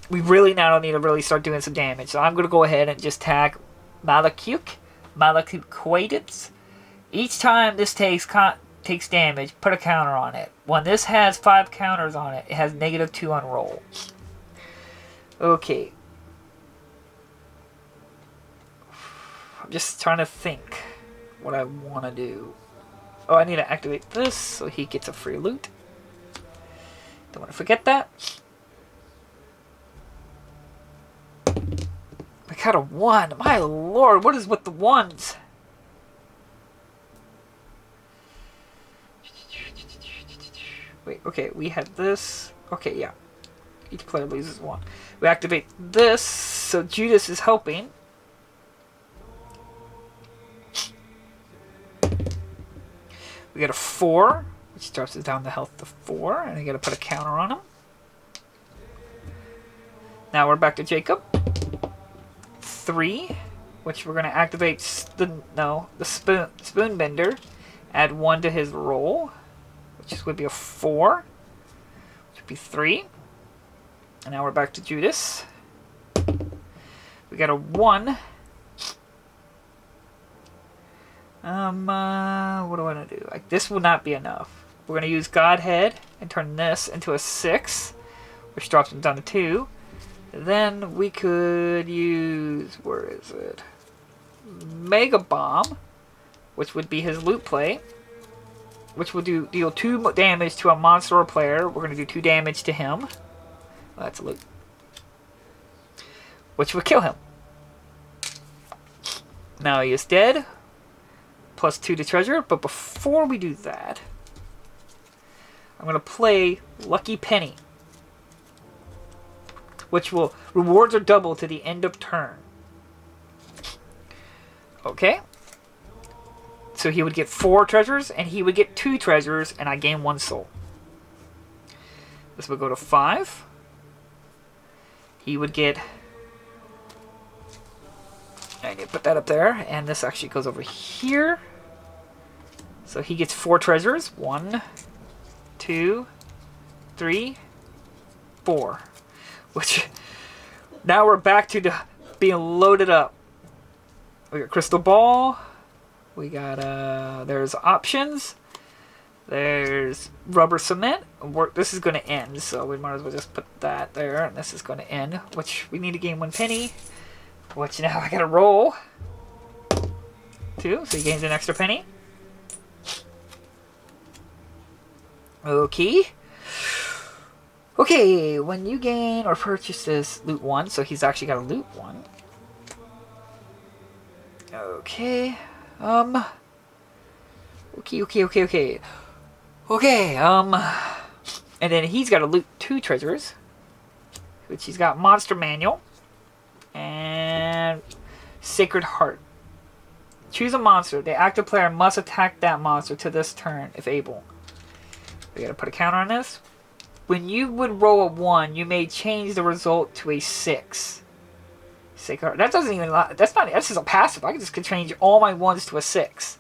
We really now need to really start doing some damage. So I'm going to go ahead and just tag Malacuquatus. Each time this takes damage, put a counter on it. When this has 5 counters on it, it has -2 on roll. Okay. I'm just trying to think what I want to do. Oh, I need to activate this so he gets a free loot. Don't want to forget that. I got a 1. My lord, what is with the 1s? Wait, okay, we had this. Okay, yeah. Each player loses 1. We activate this, so Judas is helping. We get a 4, which drops us down the health to 4, and I gotta put a counter on him. Now we're back to Jacob. 3, which we're gonna activate the spoon bender. Add 1 to his roll, which would be a 4, which would be 3. And now we're back to Judas. We got a 1. What do I want to do? Like, this will not be enough. We're going to use Godhead and turn this into a 6, which drops him down to 2. Then we could use, where is it? Mega Bomb, which would be his loot play, which will deal 2 damage to a monster or player. We're going to do 2 damage to him. Well, that's a loot. Which would kill him. Now he is dead. +2 to treasure, but before we do that, I'm going to play Lucky Penny, which will rewards are double to the end of turn. Okay, so he would get 4 treasures, and he would get 2 treasures, and I gain 1 soul. This would go to 5. He would get... I need to put that up there. And this actually goes over here. So he gets 4 treasures. 1, 2, 3, 4. Which... Now we're back to being loaded up. We got crystal ball. We got, there's options. There's rubber cement. This is going to end, so we might as well just put that there. And this is going to end, which we need to gain 1 penny. Which now I got to roll. 2, so he gains an extra penny. Okay. Okay, when you gain or purchase this, loot 1. So he's actually got to loot 1. Okay. Okay. Okay, and then he's got to loot 2 treasures, which he's got Monster Manual and Sacred Heart. Choose a monster. The active player must attack that monster to this turn, if able. We gotta put a counter on this. When you would roll a 1, you may change the result to a 6. Sacred Heart. That doesn't even... That's just a passive. I can just change all my 1s to a 6.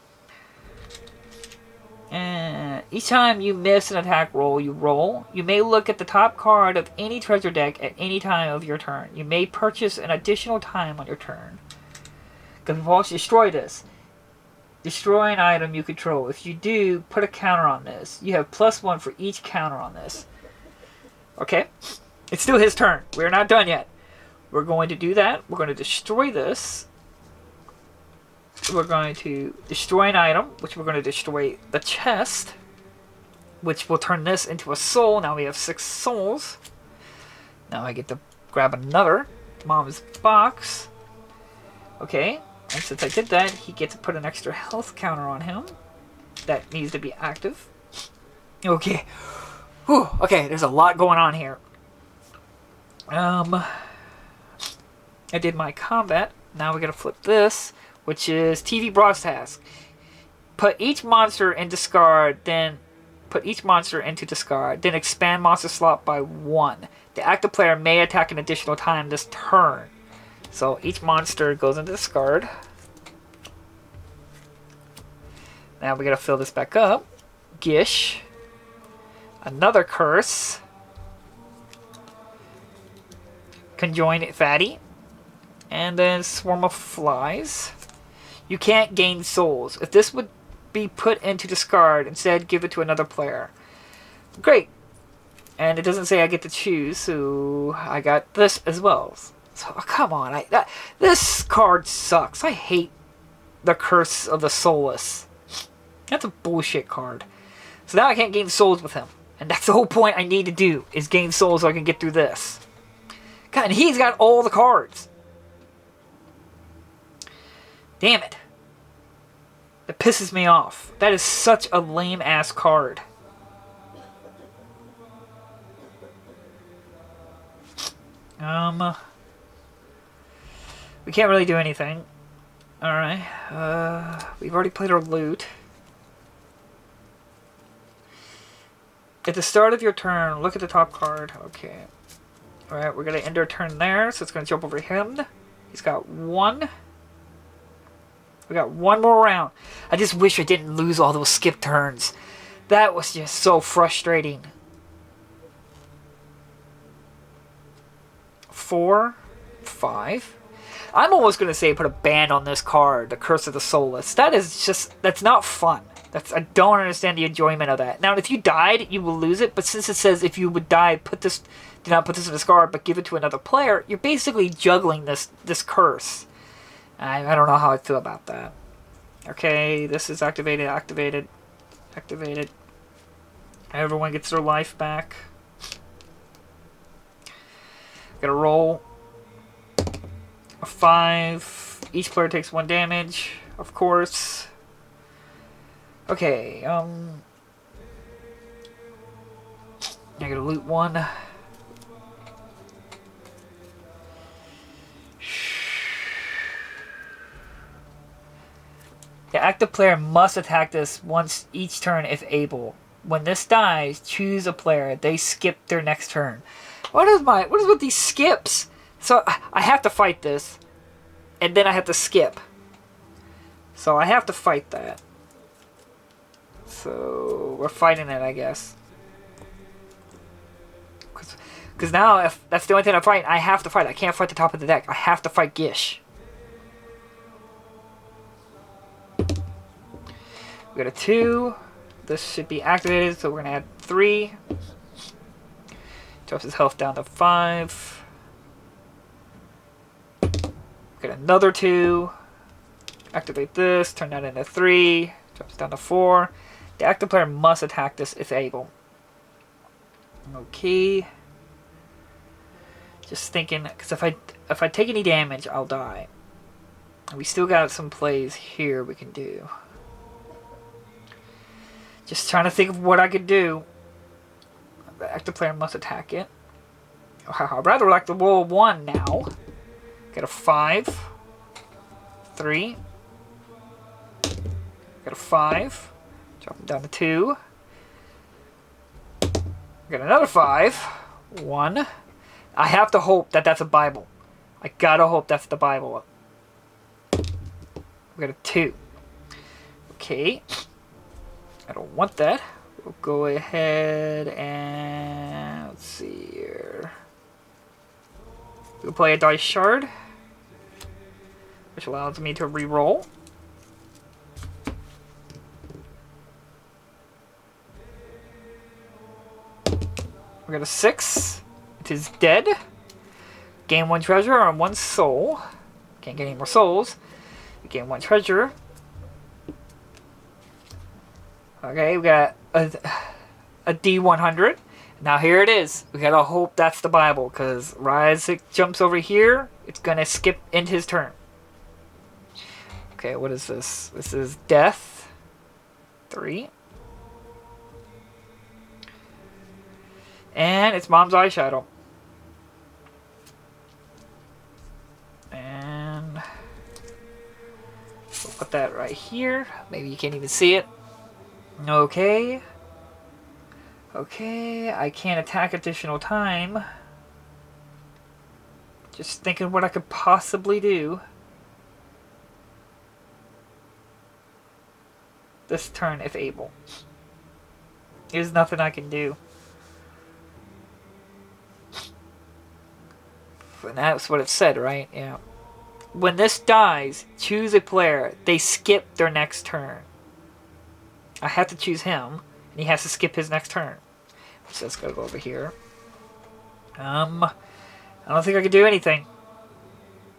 And each time you miss an attack roll, you roll. You may look at the top card of any treasure deck at any time of your turn. You may purchase an additional time on your turn. Convulsion, destroy this. Destroy an item you control. If you do, put a counter on this. You have +1 for each counter on this. Okay? It's still his turn. We're not done yet. We're going to do that. We're going to destroy this. We're going to destroy an item, which we're going to destroy the chest, which will turn this into a soul. Now we have 6 souls. Now I get to grab another mom's box. Okay, and since I did that, he gets to put an extra health counter on him. That needs to be active. Okay. Whew. Okay, there's a lot going on here. I did my combat. Now we gotta flip this, which is TV broadcast. Put each monster in discard, then put each monster into discard, then expand monster slot by 1. The active player may attack an additional time this turn. So each monster goes into discard. Now we gotta fill this back up. Gish. Another curse. Conjoin Fatty. And then Swarm of Flies. You can't gain souls. If this would be put into discard, instead give it to another player. Great. And it doesn't say I get to choose, so I got this as well. So, oh, come on. This card sucks. I hate the Curse of the Soulless. That's a bullshit card. So now I can't gain souls with him. And that's the whole point I need to do, is gain souls so I can get through this. God, and he's got all the cards. Damn it. That pisses me off. That is such a lame-ass card. We can't really do anything. Alright. We've already played our loot. At the start of your turn, look at the top card. Okay. Alright, we're going to end our turn there, so it's going to jump over him. He's got 1. We got 1 more round. I just wish I didn't lose all those skip turns. That was just so frustrating. 4, 5. I'm almost going to say put a ban on this card, the Curse of the Soulless. That is just, that's not fun. I don't understand the enjoyment of that. Now, if you died, you will lose it, but since it says if you would die, do not put this in discard, but give it to another player, you're basically juggling this curse. I don't know how I feel about that. Okay, this is activated. Everyone gets their life back. Gotta roll a 5. Each player takes 1 damage, of course. Okay, I gotta loot 1. The active player must attack this once each turn if able. When this dies, choose a player. They skip their next turn. What is with these skips? So I have to fight this, and then I have to skip. So I have to fight that. So we're fighting it, I guess. Because now, if that's the only thing I'm fighting, I have to fight. I can't fight the top of the deck. I have to fight Gish. We got a 2. This should be activated, so we're going to add 3. Drops his health down to 5. Get another 2. Activate this, turn that into 3. Drops down to 4. The active player must attack this if able. Okay. Just thinking, because if I take any damage, I'll die. We still got some plays here we can do. Just trying to think of what I could do. The active player must attack it. I'd rather like to roll 1 now. Get a 5. 3. Got a 5. Drop him down to 2. Got another 5. 1. I have to hope that that's a Bible. I gotta hope that's the Bible. We got a 2. Okay. I don't want that. We'll go ahead and... let's see here. We'll play a dice shard, which allows me to re-roll. We got a 6. It is dead. Gain 1 treasure or 1 soul. Can't get any more souls. We gain 1 treasure. Okay, we got a D100. Now here it is. We gotta hope that's the Bible, because Rise jumps over here. It's gonna skip into his turn. Okay, what is this? This is Death. 3. And it's Mom's Eyeshadow. And we'll put that right here. Maybe you can't even see it. Okay. Okay, I can't attack additional time. Just thinking what I could possibly do. This turn, if able. There's nothing I can do. And that's what it said, right? Yeah. When this dies, choose a player. They skip their next turn. I have to choose him, and he has to skip his next turn. So let's go over here. I don't think I could do anything.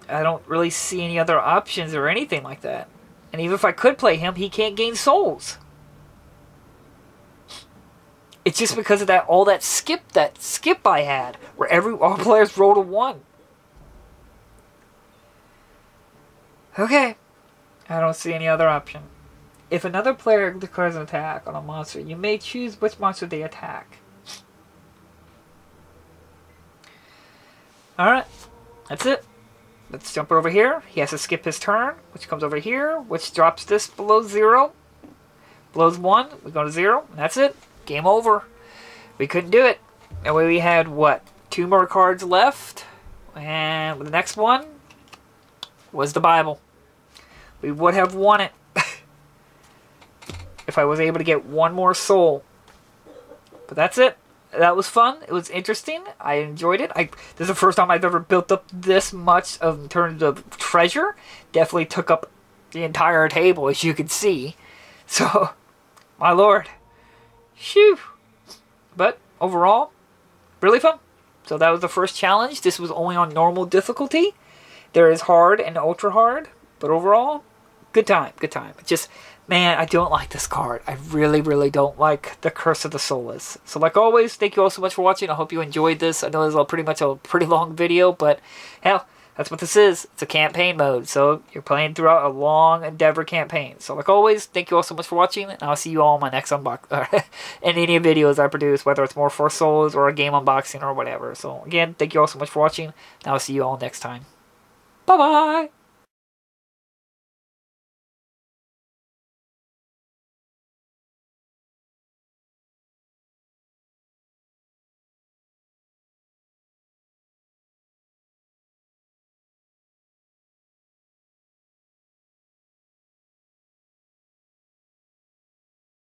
I don't really see any other options or anything like that. And even if I could play him, he can't gain souls. It's just because of that that skip I had, where all players rolled a 1. Okay. I don't see any other option. If another player declares an attack on a monster, you may choose which monster they attack. Alright. That's it. Let's jump over here. He has to skip his turn, which comes over here, which drops this below 0. Below 1, we go to 0, and that's it. Game over. We couldn't do it. That way we had, what, 2 more cards left? And the next one was the Bible. We would have won it if I was able to get 1 more soul. But that's it. That was fun. It was interesting. I enjoyed it. This is the first time I've ever built up this much in terms of treasure. Definitely took up the entire table, as you can see. So, my lord. Phew. But overall, really fun. So that was the first challenge. This was only on normal difficulty. There is hard and ultra hard. But overall, good time. Good time. Just... man, I don't like this card. I really, really don't like the Curse of the Soulless. So like always, thank you all so much for watching. I hope you enjoyed this. I know this is pretty much a pretty long video, but hell, that's what this is. It's a campaign mode. So you're playing throughout a long Endeavor campaign. So like always, thank you all so much for watching. And I'll see you all in my next unbox and any videos I produce, whether it's more for Souls or a game unboxing or whatever. So again, thank you all so much for watching. And I'll see you all next time. Bye-bye!